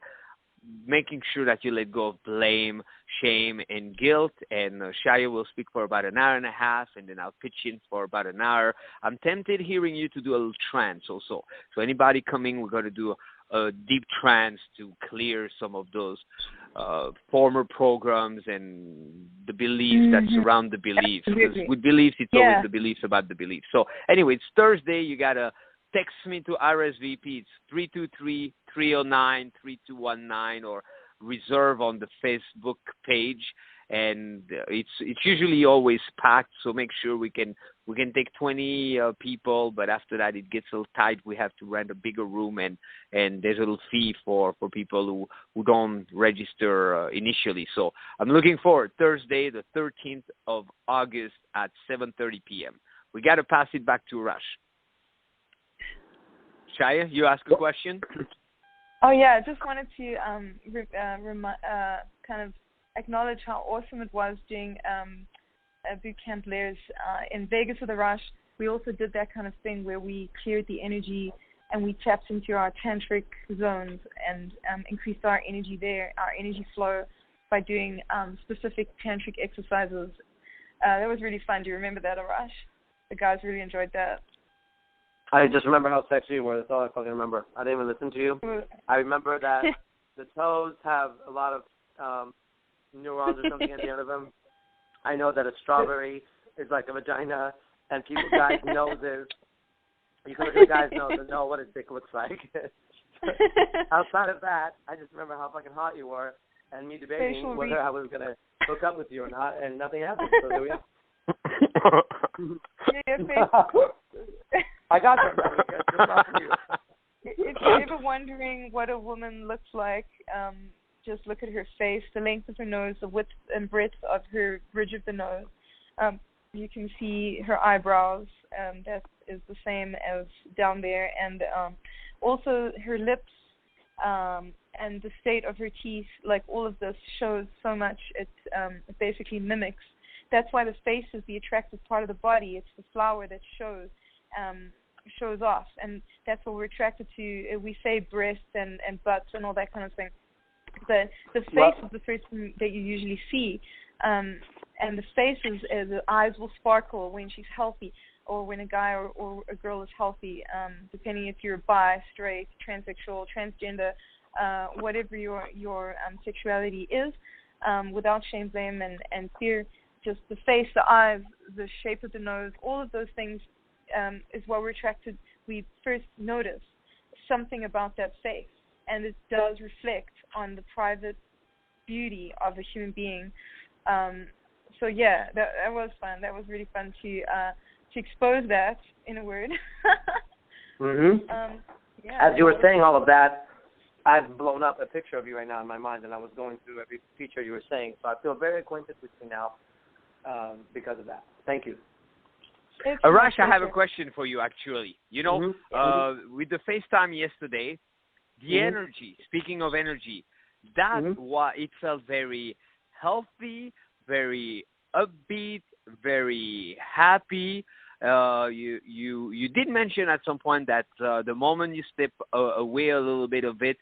making sure that you let go of blame, shame, and guilt. And Shaia will speak for about an hour and a half, and then I'll pitch in for about an hour. I'm tempted hearing you to do a little trance also. So anybody coming, we're going to do a deep trance to clear some of those former programs and the beliefs that surround the beliefs. Because with beliefs, it's always the beliefs about the beliefs. So anyway, it's Thursday. You got to text me to RSVP. It's 323-309-3219 or reserve on the Facebook page. And it's usually always packed, so make sure we can take 20 people. But after that, it gets a little tight. We have to rent a bigger room, and there's a little fee for people who don't register initially. So I'm looking forward. Thursday, the 13th of August at 7:30 p.m. We got to pass it back to Arash. Shaia, you ask a question? Oh yeah, I just wanted to kind of acknowledge how awesome it was doing boot camp layers in Vegas with Arash. We also did that kind of thing where we cleared the energy and we tapped into our tantric zones and increased our energy there, our energy flow by doing specific tantric exercises. That was really fun. Do you remember that, Arash? The guys really enjoyed that. I just remember how sexy you were. That's all I fucking remember. I didn't even listen to you. I remember that the toes have a lot of neurons or something at the end of them. I know that a strawberry is like a vagina, and guys' noses. You can look at a guy's nose and know what his dick looks like. Outside of that, I just remember how fucking hot you were, and me debating whether I was gonna hook up with you or not, and nothing happened. So there we are. I got that. If you're ever wondering what a woman looks like, just look at her face, the length of her nose, the width and breadth of her bridge of the nose. You can see her eyebrows. That is the same as down there. And also her lips and the state of her teeth, like all of this shows so much. It basically mimics. That's why the face is the attractive part of the body. It's the flower that shows off. And that's what we're attracted to. We say breasts and butts and all that kind of thing. The face is the first thing that you usually see, and the face is the eyes will sparkle when she's healthy, or when a guy or a girl is healthy, depending if you're bi, straight, transsexual, transgender, whatever your sexuality is, without shame, blame, and fear. Just the face, the eyes, the shape of the nose, all of those things is what we're attracted. We first notice something about that face. And it does reflect on the private beauty of a human being. So yeah, that was fun. That was really fun to expose that, in a word. Yeah. As you were saying all of that, I've blown up a picture of you right now in my mind, and I was going through every feature you were saying. So I feel very acquainted with you now because of that. Thank you. Arash, I have a question for you, actually. You know, with the FaceTime yesterday, the energy, speaking of energy, that's why it felt very healthy, very upbeat, very happy. You did mention at some point that the moment you step away a little bit of it,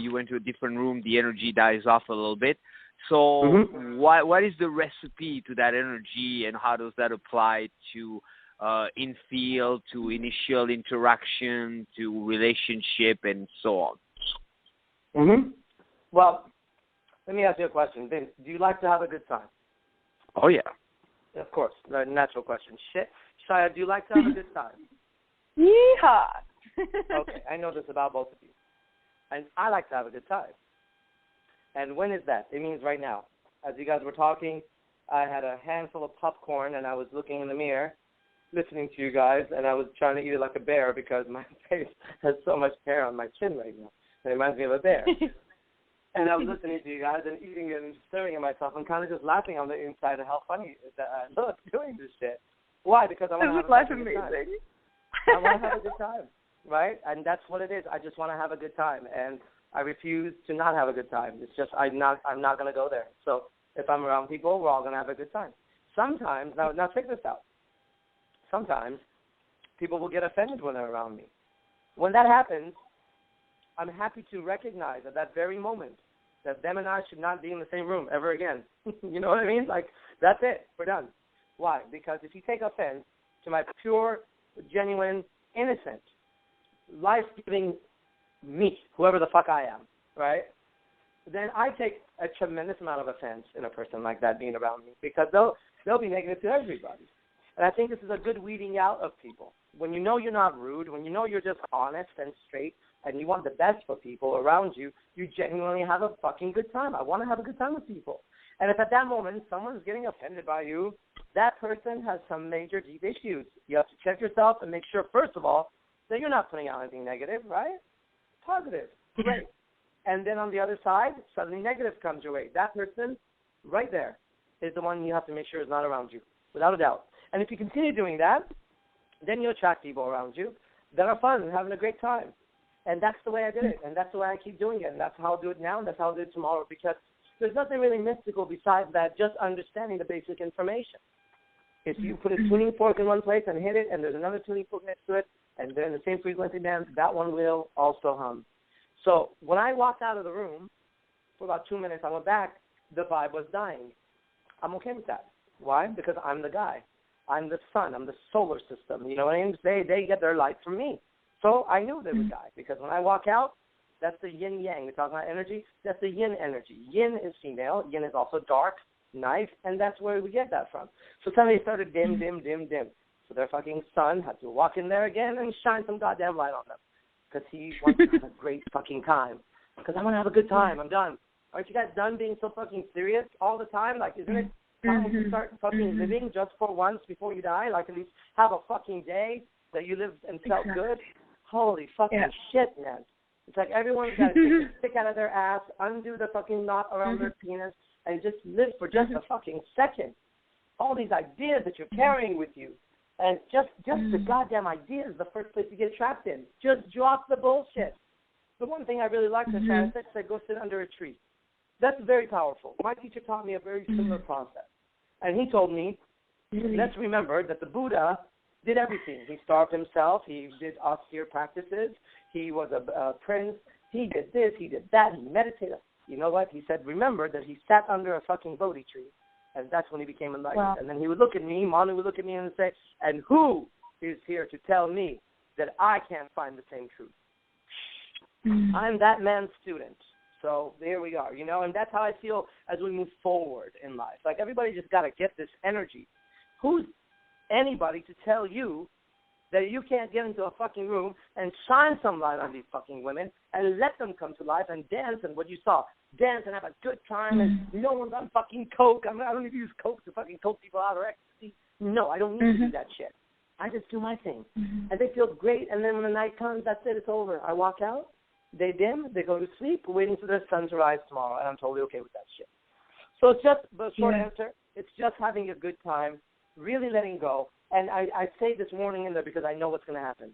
you went to a different room, the energy dies off a little bit. So what is the recipe to that energy, and how does that apply to in-field, to initial interaction, to relationship, and so on? Well, let me ask you a question. Vince, do you like to have a good time? Oh, yeah. Of course. The natural question. Shia, do you like to have a good time? Yeehaw! Okay, I know this about both of you. And I like to have a good time. And when is that? It means right now. As you guys were talking, I had a handful of popcorn, and I was looking in the mirror, listening to you guys, and I was trying to eat it like a bear because my face has so much hair on my chin right now. It reminds me of a bear. And I was listening to you guys and eating it and staring at myself and kind of just laughing on the inside of how funny that I look doing this shit. Why? Because I want to have a good time. I want to have a good time, right? And that's what it is. I just want to have a good time, and I refuse to not have a good time. It's just I'm not going to go there. So if I'm around people, we're all going to have a good time. Sometimes, now check this out. Sometimes people will get offended when they're around me. When that happens, I'm happy to recognize at that very moment that them and I should not be in the same room ever again. You know what I mean? Like, that's it. We're done. Why? Because if you take offense to my pure, genuine, innocent, life-giving me, whoever the fuck I am, right, then I take a tremendous amount of offense in a person like that being around me because they'll be negative to everybody. And I think this is a good weeding out of people. When you know you're not rude, when you know you're just honest and straight, and you want the best for people around you, you genuinely have a fucking good time. I want to have a good time with people. And if at that moment someone's getting offended by you, that person has some major deep issues. You have to check yourself and make sure, first of all, that you're not putting out anything negative, right? Positive. Great. And then on the other side, suddenly negative comes your way. That person right there is the one you have to make sure is not around you, without a doubt. And if you continue doing that, then you attract people around you that are fun and having a great time. And that's the way I did it, and that's the way I keep doing it, and that's how I'll do it now, and that's how I'll do it tomorrow, because there's nothing really mystical besides that, just understanding the basic information. If you put a tuning fork in one place and hit it, and there's another tuning fork next to it, and they're in the same frequency band, that one will also hum. So when I walked out of the room, for about 2 minutes, I went back, the vibe was dying. I'm okay with that. Why? Because I'm the guy. I'm the sun. I'm the solar system. You know what I mean? They get their light from me. So I knew they would die because when I walk out, that's the yin-yang. We're talking about energy. That's the yin energy. Yin is female. Yin is also dark, nice, and that's where we get that from. So suddenly it started dim, dim, dim, dim. So their fucking son had to walk in there again and shine some goddamn light on them because he wants to have a great fucking time. Because I want to have a good time. I'm done. Aren't you guys done being so fucking serious all the time? Like, isn't it time to start fucking living just for once before you die? Like, at least have a fucking day that you lived and felt good? Holy fucking shit, man. It's like everyone's got to take a stick out of their ass, undo the fucking knot around their penis, and just live for just a fucking second. All these ideas that you're carrying with you. And just the goddamn idea is the first place you get trapped in. Just drop the bullshit. The one thing I really liked that Shaia said, go sit under a tree. That's very powerful. My teacher taught me a very similar process. And he told me, let's remember that the Buddha did everything. He starved himself. He did austere practices. He was a prince. He did this. He did that. He meditated. You know what? He said, remember that he sat under a fucking Bodhi tree. And that's when he became enlightened. Wow. And then he would look at me, Manu would look at me and say, and who is here to tell me that I can't find the same truth? I'm that man's student. So there we are, you know, and that's how I feel as we move forward in life. Like, everybody just got to get this energy. Who's anybody to tell you that you can't get into a fucking room and shine some light on these fucking women and let them come to life and dance and what you saw, dance and have a good time and no one's on fucking coke. I don't need to use coke to fucking coke people out or ecstasy. No, I don't need to do that shit. I just do my thing. And they feel great, and then when the night comes, that's it, it's over. I walk out, they dim, they go to sleep, waiting for the sun to rise tomorrow, and I'm totally okay with that shit. So it's just, the short answer, it's just having a good time, really letting go. And I say this warning in there because I know what's going to happen.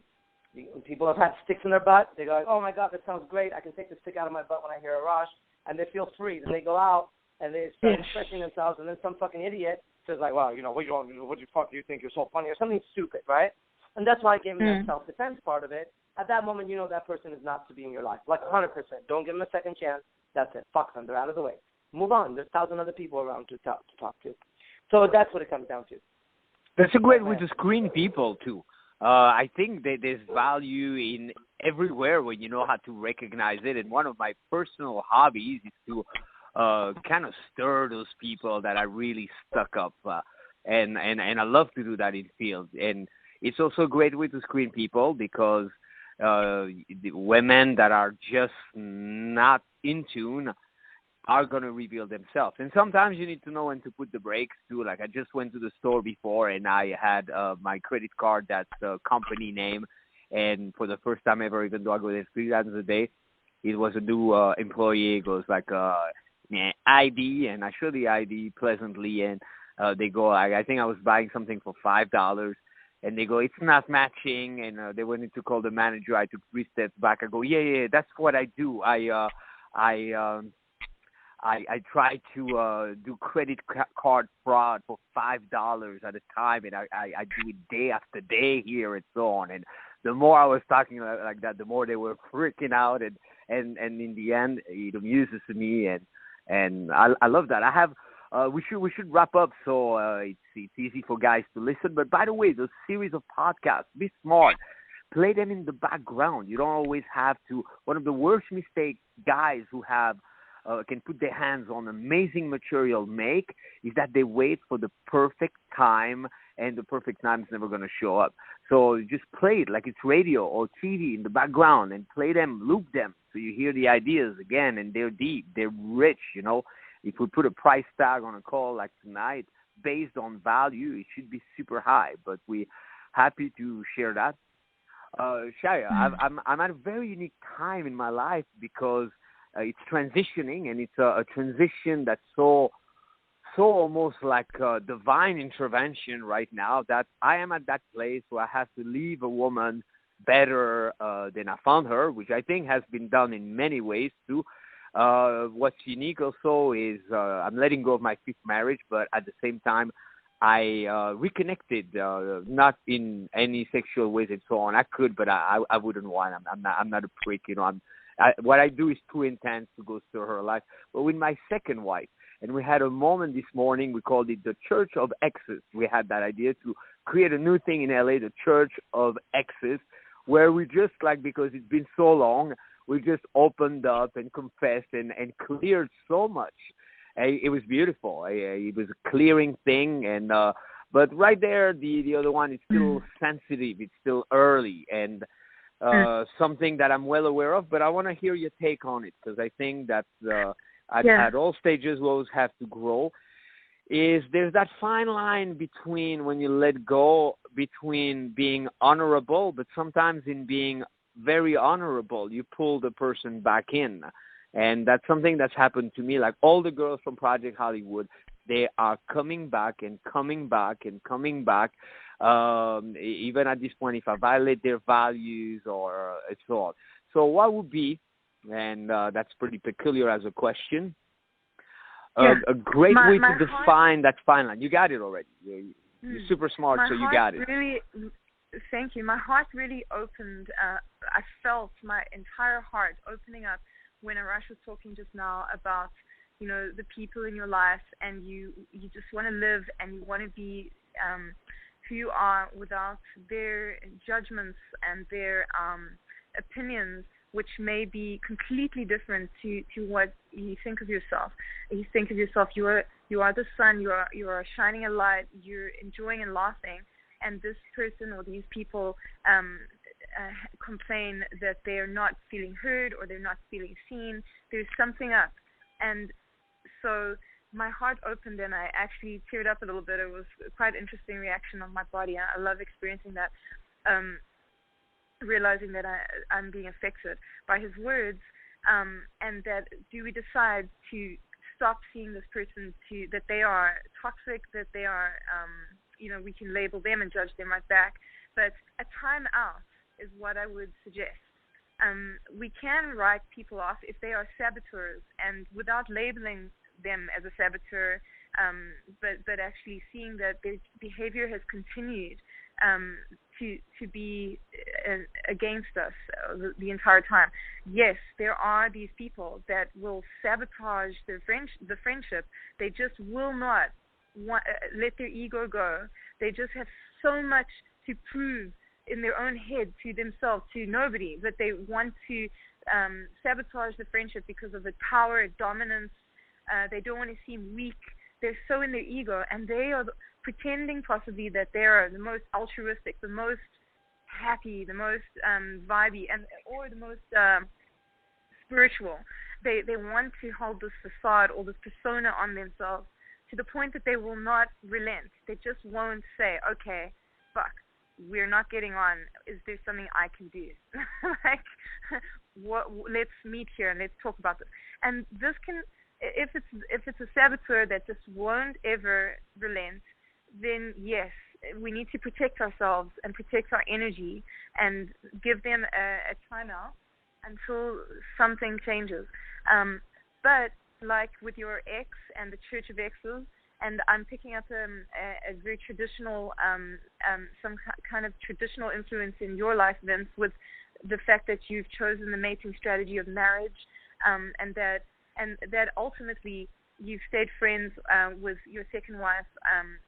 People have had sticks in their butt. They go, like, oh, my God, that sounds great. I can take the stick out of my butt when I hear Arash. And they feel free. Then they go out, and they start expressing themselves, and then some fucking idiot says, like, well, you know, what the fuck do you think? You're so funny, or something stupid, right? And that's why I gave them that self-defense part of it. At that moment, you know that person is not to be in your life. Like 100%. Don't give them a second chance. That's it. Fuck them. They're out of the way. Move on. There's 1,000 other people around to talk to. So that's what it comes down to. That's a great way to screen people, too. I think that there's value in everywhere when you know how to recognize it. And one of my personal hobbies is to kind of stir those people that are really stuck up. And I love to do that in fields. And it's also a great way to screen people because the women that are just not in tune are going to reveal themselves. And sometimes you need to know when to put the brakes too. Like I just went to the store before and I had my credit card that's the company name. And for the first time ever, even though I go there 3 times a day, it was a new employee. It goes like ID, and I show the ID pleasantly. And they go, I think I was buying something for $5. And they go, it's not matching. And they wanted to call the manager. I took 3 steps back. I go, yeah, that's what I do. I try to do credit card fraud for $5 at a time, and I do it day after day here and so on. And the more I was talking like that, the more they were freaking out, and in the end, it amuses me, and I love that. I have we should wrap up so it's easy for guys to listen. But by the way, those series of podcasts, be smart. Play them in the background. You don't always have to. One of the worst mistakes guys who have can put their hands on amazing material make is that they wait for the perfect time, and the perfect time is never going to show up. So just play it like it's radio or TV in the background and play them, loop them, so you hear the ideas again, and they're deep, they're rich, you know. If we put a price tag on a call like tonight based on value, it should be super high, but we're happy to share that. Shaia, I'm at a very unique time in my life because it's transitioning, and it's a transition that's so almost like divine intervention right now, that I am at that place where I have to leave a woman better than I found her, which I think has been done in many ways too. What's unique also is I'm letting go of my 5th marriage, but at the same time, I reconnected, not in any sexual ways and so on. I could, but I wouldn't want. I'm not a prick, you know. What I do is too intense to go through her life. But with my 2nd wife, and we had a moment this morning, we called it the Church of Exes. We had that idea to create a new thing in LA, the Church of Exes, where we just, like, because it's been so long, we just opened up and confessed and cleared so much. It was beautiful. It was a clearing thing. And but right there, the other one is still sensitive. It's still early. And something that I'm well aware of, but I want to hear your take on it, because I think that at all stages we always have to grow. There's that fine line between, when you let go, between being honorable, but sometimes in being very honorable, you pull the person back in. And that's something that's happened to me. Like all the girls from Project Hollywood, they are coming back and coming back and coming back. Even at this point, if I violate their values or so on. So what would be, and that's pretty peculiar as a question, a great way to define that fine line? You got it already. You're super smart, so you got it. Really, thank you. My heart really opened. I felt my entire heart opening up when Arash was talking just now about, you know, the people in your life, and you just want to live and you want to be who you are without their judgments and their opinions, which may be completely different to what you think of yourself. You think of yourself, you are the sun, you are shining a light, you're enjoying and laughing, and this person or these people complain that they're not feeling heard or they're not feeling seen. There's something up. And so my heart opened and I actually teared up a little bit. It was quite an interesting reaction on my body. I love experiencing that, realizing that I'm being affected by his words, and that do we decide to stop seeing this person that they are toxic, that they are, we can label them and judge them right back, but a time out is what I would suggest. We can write people off if they are saboteurs, and without labeling them as a saboteur, but actually seeing that their behavior has continued to be against us the entire time. Yes, there are these people that will sabotage the friendship. They just will not let their ego go. They just have so much to prove in their own head to themselves, to nobody, that they want to sabotage the friendship because of the power, dominance. They don't want to seem weak. They're so in their ego, and they are pretending possibly that they are the most altruistic, the most happy, the most vibey, or the most spiritual. They want to hold this facade or this persona on themselves to the point that they will not relent. They just won't say, okay, fuck, we're not getting on. Is there something I can do? Let's meet here and let's talk about this. And this can, if it's a saboteur that just won't ever relent, then yes, we need to protect ourselves and protect our energy and give them a timeout until something changes. But like with your ex and the Church of Exes, and I'm picking up a very traditional, some kind of traditional influence in your life, Vince, with the fact that you've chosen the mating strategy of marriage, and that ultimately you've stayed friends with your second wife,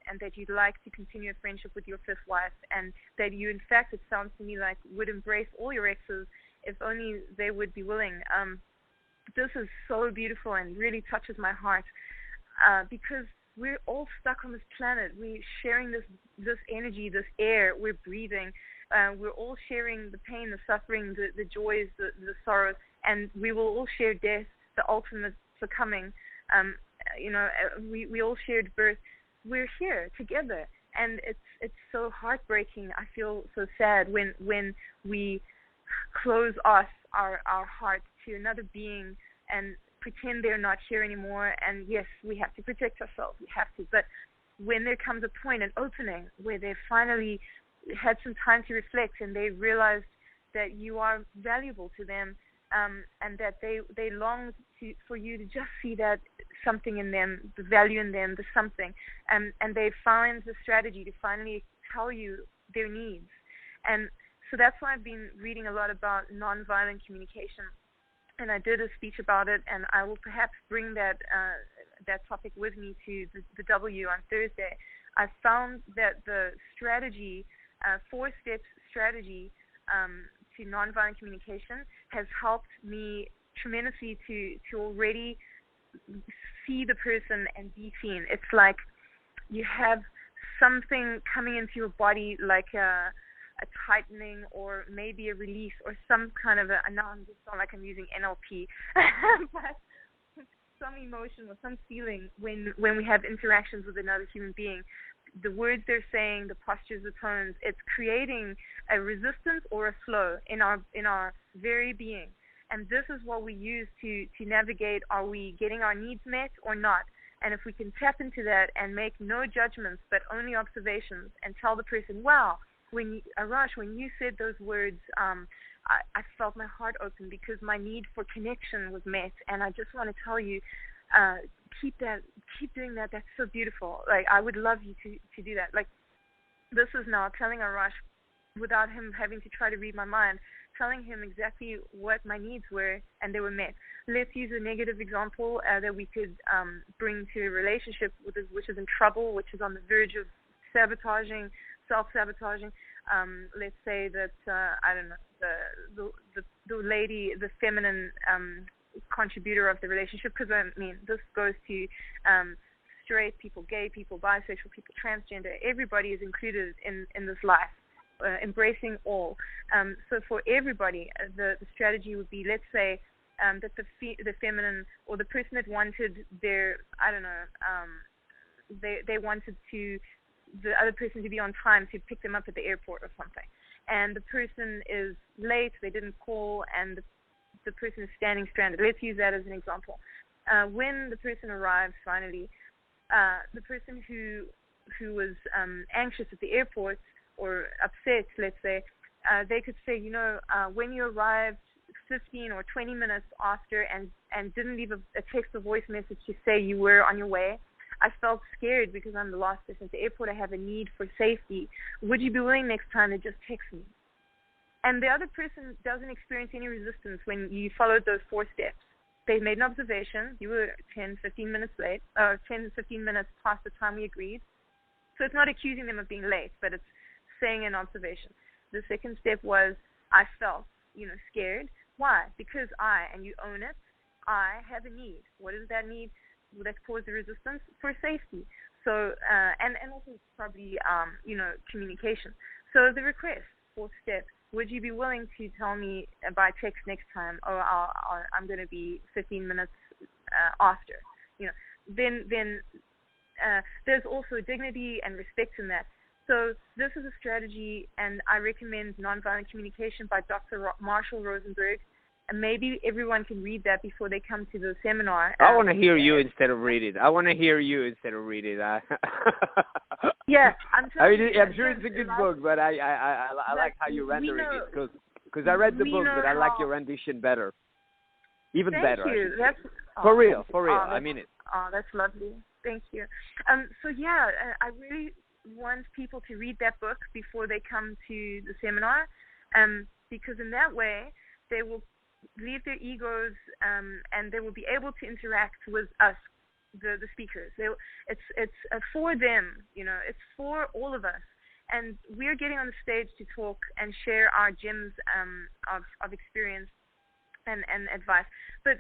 and that you'd like to continue a friendship with your fifth wife, and that you, in fact, it sounds to me like, would embrace all your exes if only they would be willing. This is so beautiful and really touches my heart, because we're all stuck on this planet. We're sharing this energy, this air we're breathing. We're all sharing the pain, the suffering, the joys, the sorrows, and we will all share death, the ultimate succumbing. We all shared birth. We're here together, and it's so heartbreaking. I feel so sad when we close off our hearts to another being and pretend they're not here anymore. And yes, we have to protect ourselves. We have to. But when there comes a point, an opening, where they finally had some time to reflect and they realized that you are valuable to them, and that they long for you to just see that something in them, the value in them, the something, and they find the strategy to finally tell you their needs. And so that's why I've been reading a lot about nonviolent communication, and I did a speech about it, and I will perhaps bring that topic with me to the W on Thursday. I found that the strategy, 4-step strategy to nonviolent communication, has helped me tremendously to already see the person and be seen. It's like you have something coming into your body, like a tightening or maybe a release or some kind of now I'm just sound like I'm using NLP, but some emotion or some feeling when we have interactions with another human being. The words they're saying, the postures, the tones, it's creating a resistance or a flow in our very being. And this is what we use to navigate, are we getting our needs met or not? And if we can tap into that and make no judgments but only observations and tell the person, wow, Arash, when you said those words, I felt my heart open because my need for connection was met, and I just want to tell you, keep doing that. That's so beautiful. Like, I would love you to do that. Like, this is now telling Arash, without him having to try to read my mind, telling him exactly what my needs were, and they were met. Let's use a negative example that we could bring to a relationship which is in trouble, which is on the verge of sabotaging, self-sabotaging. Let's say that I don't know, the lady, the feminine contributor of the relationship, because I mean this goes to straight, people gay, people bisexual, people transgender. Everybody is included in this life, embracing all. So for everybody, the strategy would be, let's say, that the feminine or the person that wanted their, I don't know, they wanted the other person to be on time to pick them up at the airport or something. And the person is late, they didn't call, and the person is standing stranded. Let's use that as an example. When the person arrives finally, the person who was anxious at the airport or upset, let's say, they could say, when you arrived 15 or 20 minutes after and didn't leave a text or voice message to say you were on your way, I felt scared because I'm the last person at the airport. I have a need for safety. Would you be willing next time to just text me? And the other person doesn't experience any resistance when you followed those 4 steps. They made an observation. You were 10, 15 minutes late, 10, 15 minutes past the time we agreed. So it's not accusing them of being late, but it's saying an observation. The second step was, I felt, scared. Why? Because and you own it, I have a need. What is that need? That caused the resistance? For safety. So, and also probably, communication. So the request, 4th step, would you be willing to tell me by text next time, or I'm going to be 15 minutes after? Then there's also dignity and respect in that. So this is a strategy, and I recommend Nonviolent Communication by Dr. Marshall Rosenberg. And maybe everyone can read that before they come to the seminar. I want to hear you instead of read it. Yeah, I'm sure it's a good book, but I like how you render it, because I read the book, but I like your rendition better, even better. Thank you. That's for real. I mean it. Oh, that's lovely. Thank you. So yeah, I really want people to read that book before they come to the seminar, because in that way they will leave their egos, and they will be able to interact with us, the speakers. It's for them, it's for all of us. And we're getting on the stage to talk and share our gems of experience and advice. But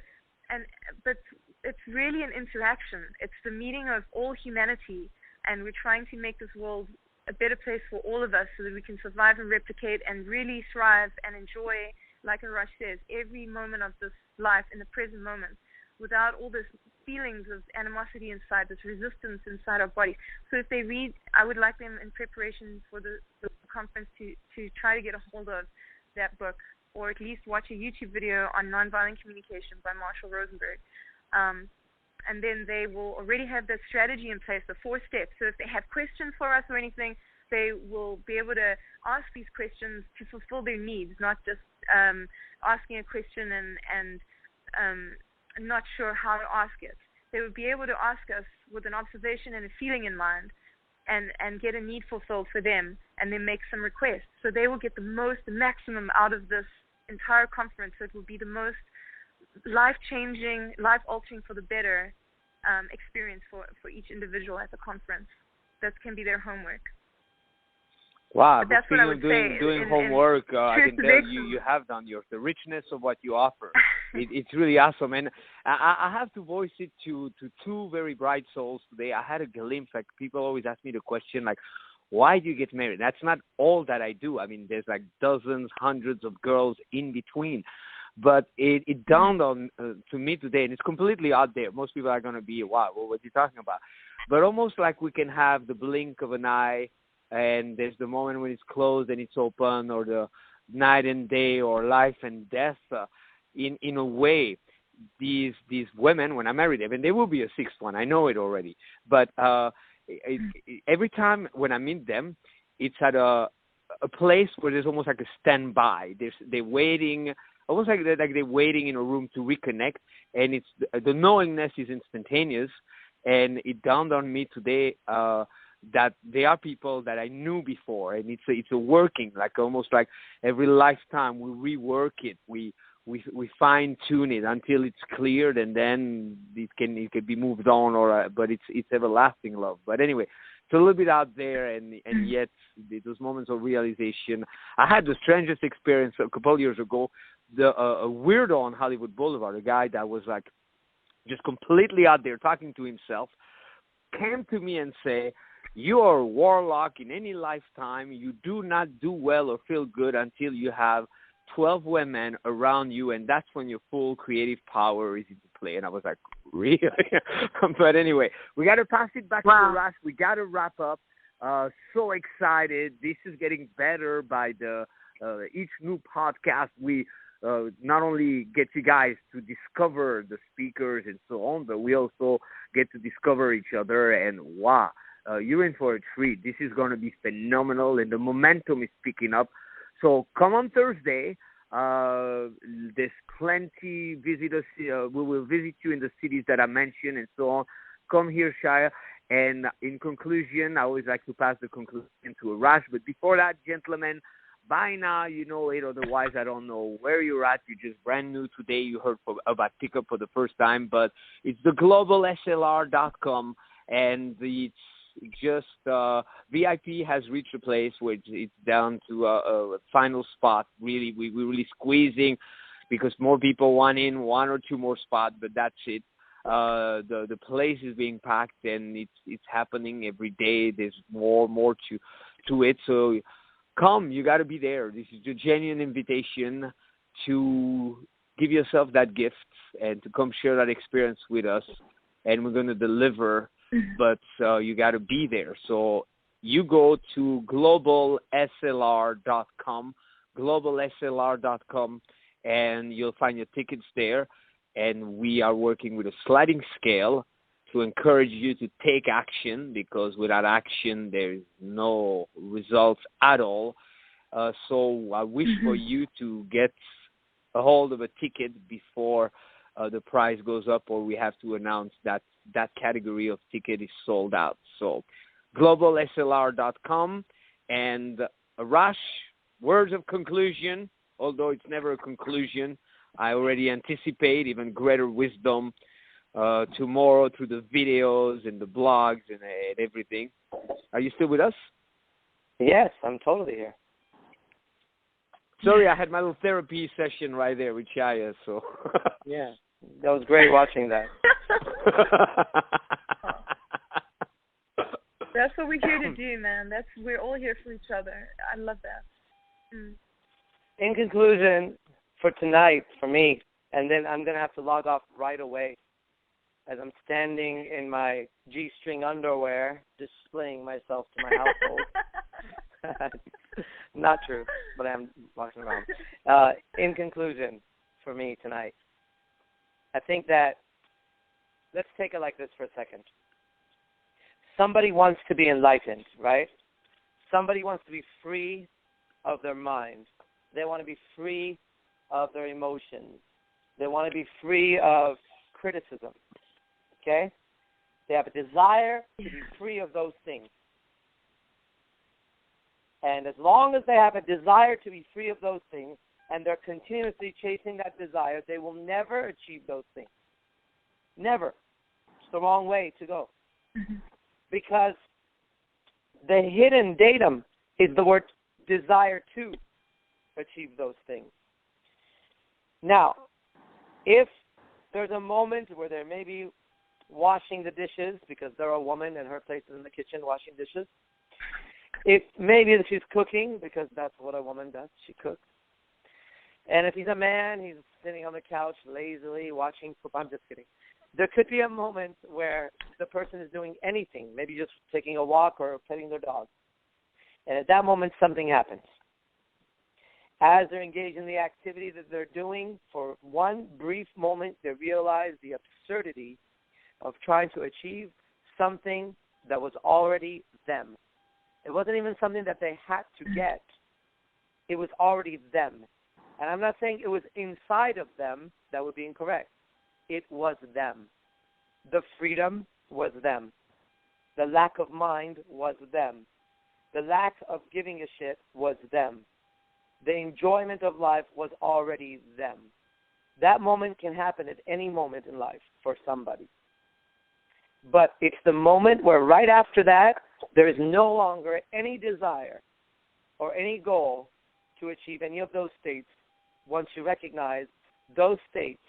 it's really an interaction. It's the meeting of all humanity, and we're trying to make this world a better place for all of us so that we can survive and replicate and really thrive and enjoy, like Arash says, every moment of this life in the present moment, without all this feelings of animosity inside, this resistance inside our body. So if they read, I would like them in preparation for the conference to try to get a hold of that book, or at least watch a YouTube video on Nonviolent Communication by Marshall Rosenberg. And then they will already have that strategy in place, the 4 steps. So if they have questions for us or anything, they will be able to ask these questions to fulfill their needs, not just asking a question and not sure how to ask it. They would be able to ask us with an observation and a feeling in mind, and get a need fulfilled for them, and then make some requests. So they will get the maximum out of this entire conference. So it will be the most life-changing, life-altering for the better experience for each individual at the conference. That can be their homework. Wow, that's what I would say. Doing homework, I can tell you have done the richness of what you offer. It's really awesome. And I have to voice it to 2 very bright souls today. I had a glimpse, like people always ask me the question, like, why do you get married? That's not all that I do. I mean, there's like dozens, hundreds of girls in between. But it dawned on to me today, and it's completely out there. Most people are going to be, wow, what was he talking about? But almost like we can have the blink of an eye, and there's the moment when it's closed and it's open, or the night and day, or life and death. In a way, these women, when I marry them, and there will be a 6th one, I know it already. But every time when I meet them, it's at a place where there's almost like a standby. They're waiting, almost like they're waiting in a room to reconnect, and it's the knowingness is instantaneous. And it dawned on me today that they are people that I knew before, and it's a working, like almost like every lifetime we rework it, we fine tune it until it's cleared, and then it can be moved on, but it's everlasting love. But anyway, it's a little bit out there, and yet those moments of realization. I had the strangest experience a couple of years ago. A weirdo on Hollywood Boulevard, a guy that was like just completely out there talking to himself. came to me and say, you are a warlock in any lifetime. You do not do well or feel good until you have 12 women around you, and that's when your full creative power is into play. And I was like, really? But anyway, we got to pass it back to Arash. We got to wrap up. So excited. This is getting better by the each new podcast. We not only get you guys to discover the speakers and so on, but we also get to discover each other. And wow, you're in for a treat. This is going to be phenomenal, and the momentum is picking up. So come on Thursday. There's plenty visitors. We will visit you in the cities that I mentioned and so on. Come here, Shaia. And in conclusion, I always like to pass the conclusion to Arash. But before that, gentlemen, by now you know it. Otherwise, I don't know where you're at. You're just brand new today. You heard about Pickup for the first time. But it's the globalslr.com. And it's just VIP has reached a place where it's down to a final spot. Really, we're really squeezing because more people want in, one or two more spots, but that's it. The place is being packed, and it's happening every day. There's more to it. So come, you got to be there. This is a genuine invitation to give yourself that gift and to come share that experience with us. And we're going to deliver. But you got to be there. So you go to globalslr.com, globalslr.com, and you'll find your tickets there. And we are working with a sliding scale to encourage you to take action, because without action, there is no results at all. So I wish for you to get a hold of a ticket before the price goes up, or we have to announce that category of ticket is sold out. So globalslr.com. And Arash, words of conclusion, although it's never a conclusion. I already anticipate even greater wisdom tomorrow through the videos and the blogs and everything. Are you still with us? Yes, I'm totally here. Sorry, I had my little therapy session right there with Shaia, so. Yeah, that was great watching that. That's what we're here to do, man. We're all here for each other. I love that. In conclusion, for tonight, for me, and then I'm going to have to log off right away as I'm standing in my G-string underwear, displaying myself to my household. Not true, but I'm walking around. In conclusion, for me tonight, I think that, let's take it like this for a second. Somebody wants to be enlightened, right? Somebody wants to be free of their mind. They want to be free of their emotions. They want to be free of criticism, okay? They have a desire to be free of those things. And as long as they have a desire to be free of those things, and they're continuously chasing that desire, they will never achieve those things. Never. It's the wrong way to go. Because the hidden datum is the word desire to achieve those things. Now, if there's a moment where they're maybe washing the dishes, because they're a woman and her place is in the kitchen washing dishes, if maybe she's cooking, because that's what a woman does, she cooks. And if he's a man, he's sitting on the couch lazily watching football. I'm just kidding. There could be a moment where the person is doing anything, maybe just taking a walk or petting their dog. And at that moment, something happens. As they're engaged in the activity that they're doing, for one brief moment, they realize the absurdity of trying to achieve something that was already them. It wasn't even something that they had to get. It was already them. And I'm not saying it was inside of them. That would be incorrect. It was them. The freedom was them. The lack of mind was them. The lack of giving a shit was them. The enjoyment of life was already them. That moment can happen at any moment in life for somebody. But it's the moment where right after that, there is no longer any desire or any goal to achieve any of those states once you recognize those states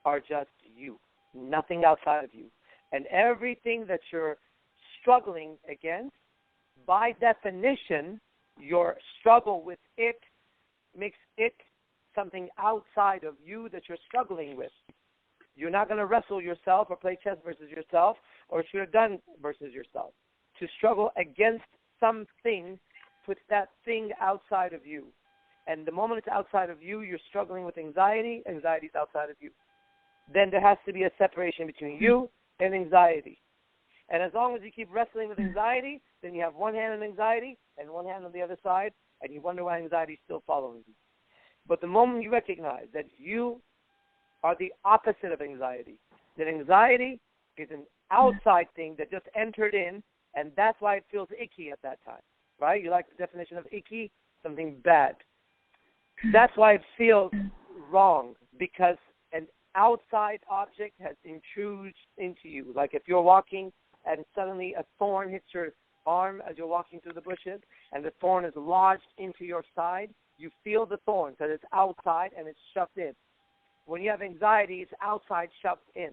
are just you, nothing outside of you. And everything that you're struggling against, by definition, your struggle with it makes it something outside of you that you're struggling with. You're not going to wrestle yourself or play chess versus yourself or shoot a gun versus yourself. To struggle against something puts that thing outside of you. And the moment it's outside of you, you're struggling with anxiety. Anxiety is outside of you. Then there has to be a separation between you and anxiety. And as long as you keep wrestling with anxiety, then you have one hand on anxiety and one hand on the other side, and you wonder why anxiety is still following you. But the moment you recognize that you are the opposite of anxiety, that anxiety is an outside thing that just entered in, and that's why it feels icky at that time, right? You like the definition of icky? Something bad. That's why it feels wrong, because an outside object has intruded into you. Like if you're walking and suddenly a thorn hits your arm as you're walking through the bushes, and the thorn is lodged into your side, you feel the thorn because it's outside and it's shoved in. When you have anxiety, it's outside shoved in.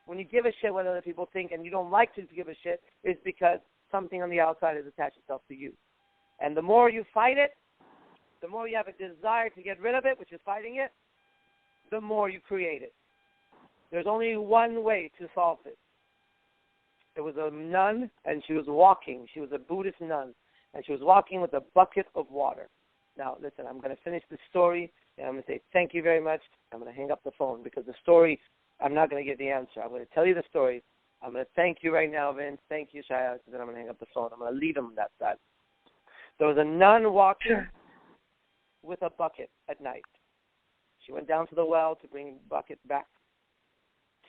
When you give a shit what other people think and you don't like to give a shit, it's because something on the outside has attached itself to you. And the more you fight it, the more you have a desire to get rid of it, which is fighting it, the more you create it. There's only one way to solve it. There was a nun, and she was walking. She was a Buddhist nun, and she was walking with a bucket of water. Now, listen, I'm going to finish the story, and I'm going to say thank you very much. I'm going to hang up the phone because the story, I'm not going to get the answer. I'm going to tell you the story. I'm going to thank you right now, Vince. Thank you, Shaia, and then I'm going to hang up the phone. I'm going to leave him on that side. There was a nun walking with a bucket at night. She went down to the well to bring the bucket back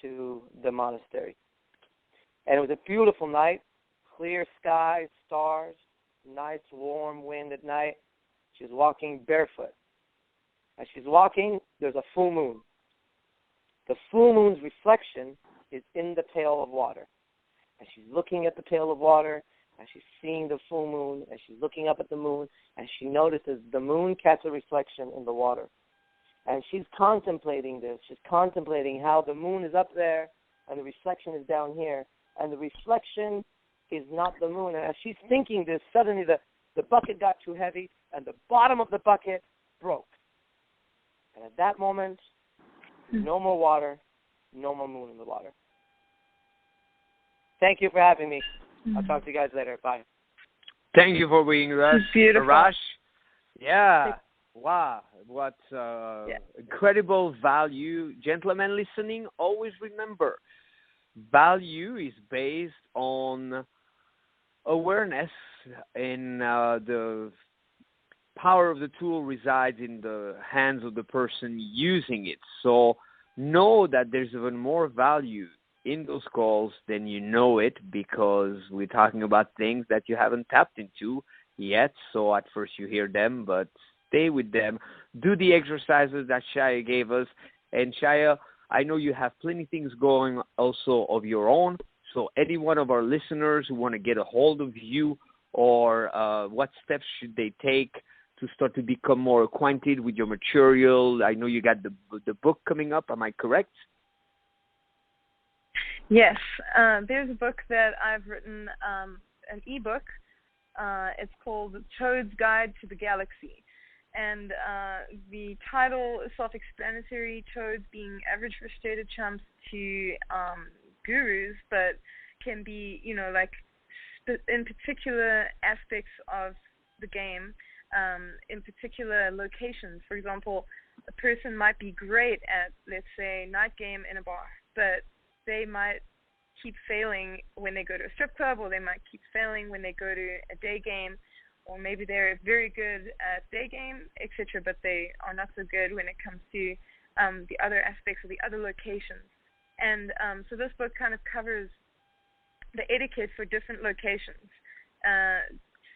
to the monastery. And it was a beautiful night, clear sky, stars, nice warm wind at night. She was walking barefoot. As she's walking, there's a full moon. The full moon's reflection is in the pail of water. And she's looking at the pail of water, and she's seeing the full moon, and she's looking up at the moon, and she notices the moon casts a reflection in the water. And she's contemplating this. She's contemplating how the moon is up there, and the reflection is down here. And the reflection is not the moon. And as she's thinking this, suddenly the bucket got too heavy, and the bottom of the bucket broke. And at that moment, no more water, no more moon in the water. Thank you for having me. I'll talk to you guys later. Bye. Thank you for being with us, Beautiful. Arash. Yeah. Wow. What incredible value. Gentlemen listening, always remember, value is based on awareness, and the power of the tool resides in the hands of the person using it. So know that there's even more value in those calls than you know it, because we're talking about things that you haven't tapped into yet. So at first you hear them, but stay with them. Do the exercises that Shaia gave us. And Shaia, I know you have plenty of things going also of your own. So any one of our listeners who want to get a hold of you, or what steps should they take to start to become more acquainted with your material? I know you got the book coming up. Am I correct? Yes. There's a book that I've written, an ebook. It's called Toad's Guide to the Galaxy. And the title is self-explanatory, toads being average frustrated chumps to gurus, but can be, like in particular aspects of the game, in particular locations. For example, a person might be great at, let's say, night game in a bar, but they might keep failing when they go to a strip club, or they might keep failing when they go to a day game, or maybe they're very good at day game, etc., but they are not so good when it comes to the other aspects of the other locations. And so this book kind of covers the etiquette for different locations,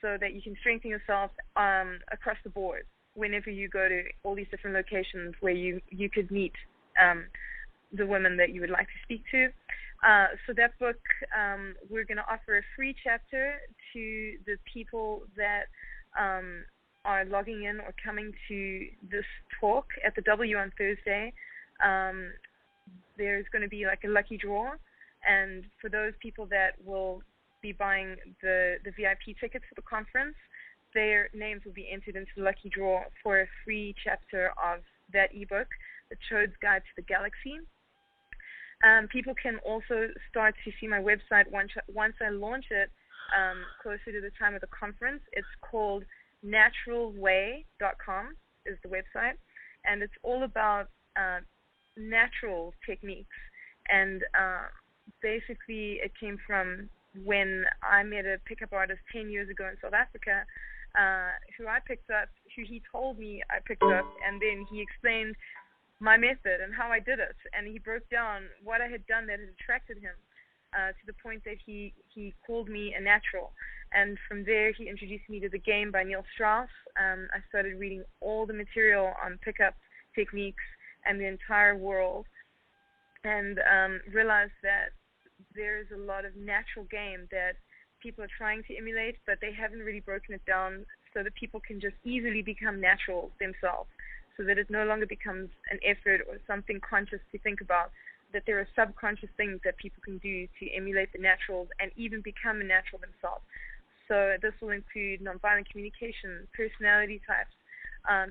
so that you can strengthen yourself across the board whenever you go to all these different locations where you could meet the women that you would like to speak to. So that book, we're going to offer a free chapter to the people that are logging in or coming to this talk at the W on Thursday. There's going to be like a lucky draw, and for those people that will be buying the VIP tickets for the conference, their names will be entered into the lucky draw for a free chapter of that ebook, The Chode's Guide to the Galaxy. People can also start to see my website once I launch it closer to the time of the conference. It's called naturalway.com is the website, and it's all about natural techniques. And basically it came from when I met a pickup artist 10 years ago in South Africa, who he told me I picked up, and then he explained my method and how I did it, and he broke down what I had done that had attracted him to the point that he called me a natural. And from there he introduced me to The Game by Neil Strauss. I started reading all the material on pickup techniques and the entire world, and realized that there's a lot of natural game that people are trying to emulate, but they haven't really broken it down so that people can just easily become natural themselves, so that it no longer becomes an effort or something conscious to think about, that there are subconscious things that people can do to emulate the naturals and even become a natural themselves. So this will include nonviolent communication, personality types,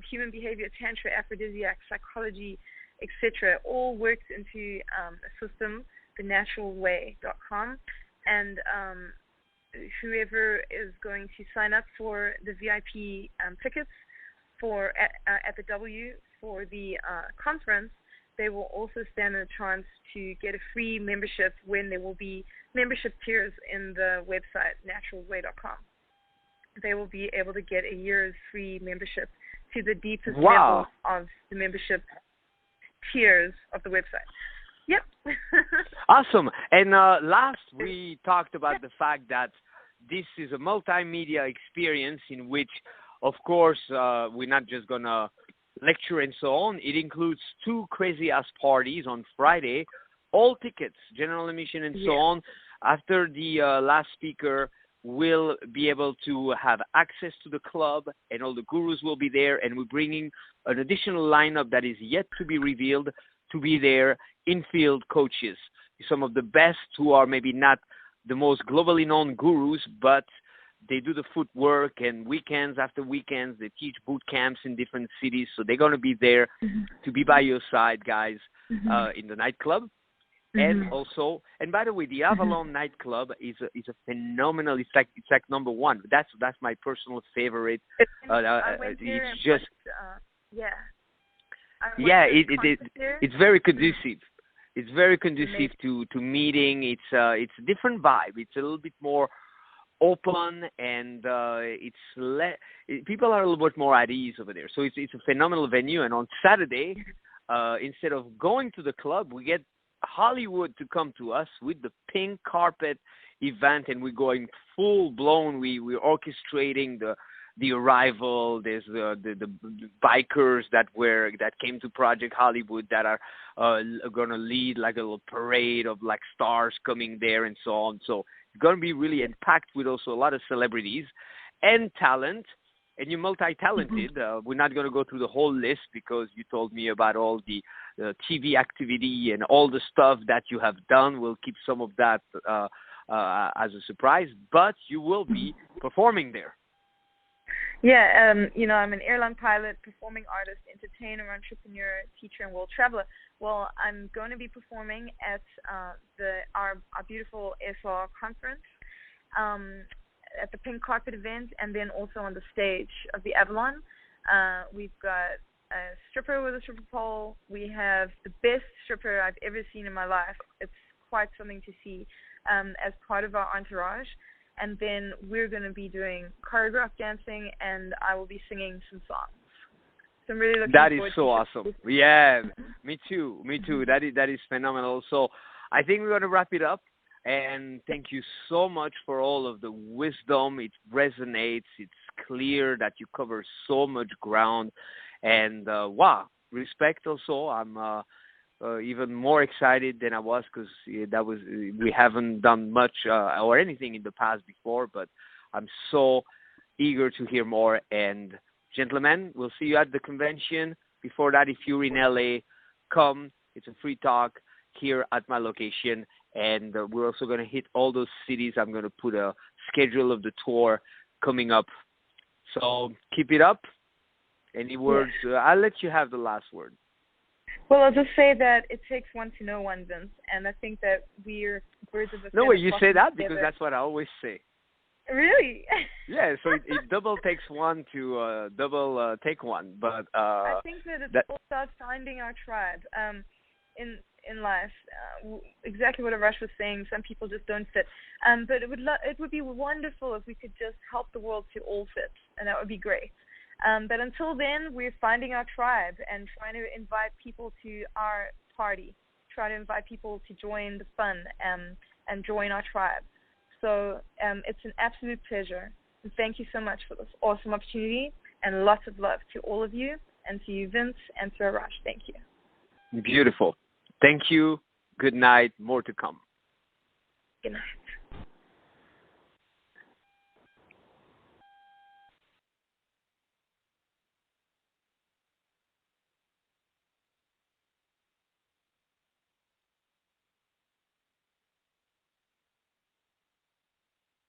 human behavior, tantra, aphrodisiac, psychology, etc., all worked into a system, thenaturalway.com. And whoever is going to sign up for the VIP tickets for at the W for the conference, they will also stand a chance to get a free membership when there will be membership tiers in the website, naturalway.com. They will be able to get a year's free membership to the deepest level of the membership tiers of the website. Yep. Awesome. And last we talked about the fact that this is a multimedia experience in which, of course, we're not just going to lecture and so on. It includes 2 crazy-ass parties on Friday, all tickets, general admission and so on. After the last speaker, we'll be able to have access to the club, and all the gurus will be there, and we're bringing an additional lineup that is yet to be revealed to be there, in-field coaches, some of the best who are maybe not the most globally known gurus, but they do the footwork, and weekends after weekends, they teach boot camps in different cities. So they're going to be there to be by your side, guys, in the nightclub. And also, and by the way, the Avalon nightclub is a phenomenal. It's like number 1. That's my personal favorite. It's just it's very conducive. It's very conducive to meeting. It's a different vibe. It's a little bit more open, and people are a little bit more at ease over there. So it's a phenomenal venue. And on Saturday, instead of going to the club, we get Hollywood to come to us with the pink carpet event, and we're going full blown. We're orchestrating the arrival. There's the bikers that came to Project Hollywood that are going to lead like a little parade of like stars coming there and so on. So it's going to be really packed with also a lot of celebrities and talent. And you're multi-talented. We're not going to go through the whole list because you told me about all the TV activity and all the stuff that you have done. We'll keep some of that as a surprise, but you will be performing there. Yeah, I'm an airline pilot, performing artist, entertainer, entrepreneur, teacher, and world traveler. Well, I'm going to be performing at our beautiful SR conference, at the Pink Carpet event, and then also on the stage of the Avalon. We've got a stripper with a stripper pole. We have the best stripper I've ever seen in my life. It's quite something to see as part of our entourage. And then we're going to be doing choreographed dancing, and I will be singing some songs. So I'm really looking forward to it. That is so awesome. Yeah, me too. That is phenomenal. So I think we're going to wrap it up. And thank you so much for all of the wisdom. It resonates. It's clear that you cover so much ground. And respect also. I'm even more excited than I was because we haven't done much or anything in the past before. But I'm so eager to hear more. And gentlemen, we'll see you at the convention. Before that, if you're in LA, come. It's a free talk here at my location. And we're also going to hit all those cities. I'm going to put a schedule of the tour coming up. So keep it up. Any words? I'll let you have the last word. Well, I'll just say that it takes one to know one, Vince, and I think that we're birds of a feather. No way, you say that together. because that's what I always say. Really? Yeah, so it double takes one to double take one. But I think that it's all about finding our tribe. In life, exactly what Arash was saying. Some people just don't fit, but it would be wonderful if we could just help the world to all fit, and that would be great. But until then, we're finding our tribe and trying to invite people to our party, try to invite people to join the fun and join our tribe. So it's an absolute pleasure. And thank you so much for this awesome opportunity, and lots of love to all of you, and to you, Vince, and to Arash. Thank you. Beautiful. Thank you. Good night. More to come. Good night.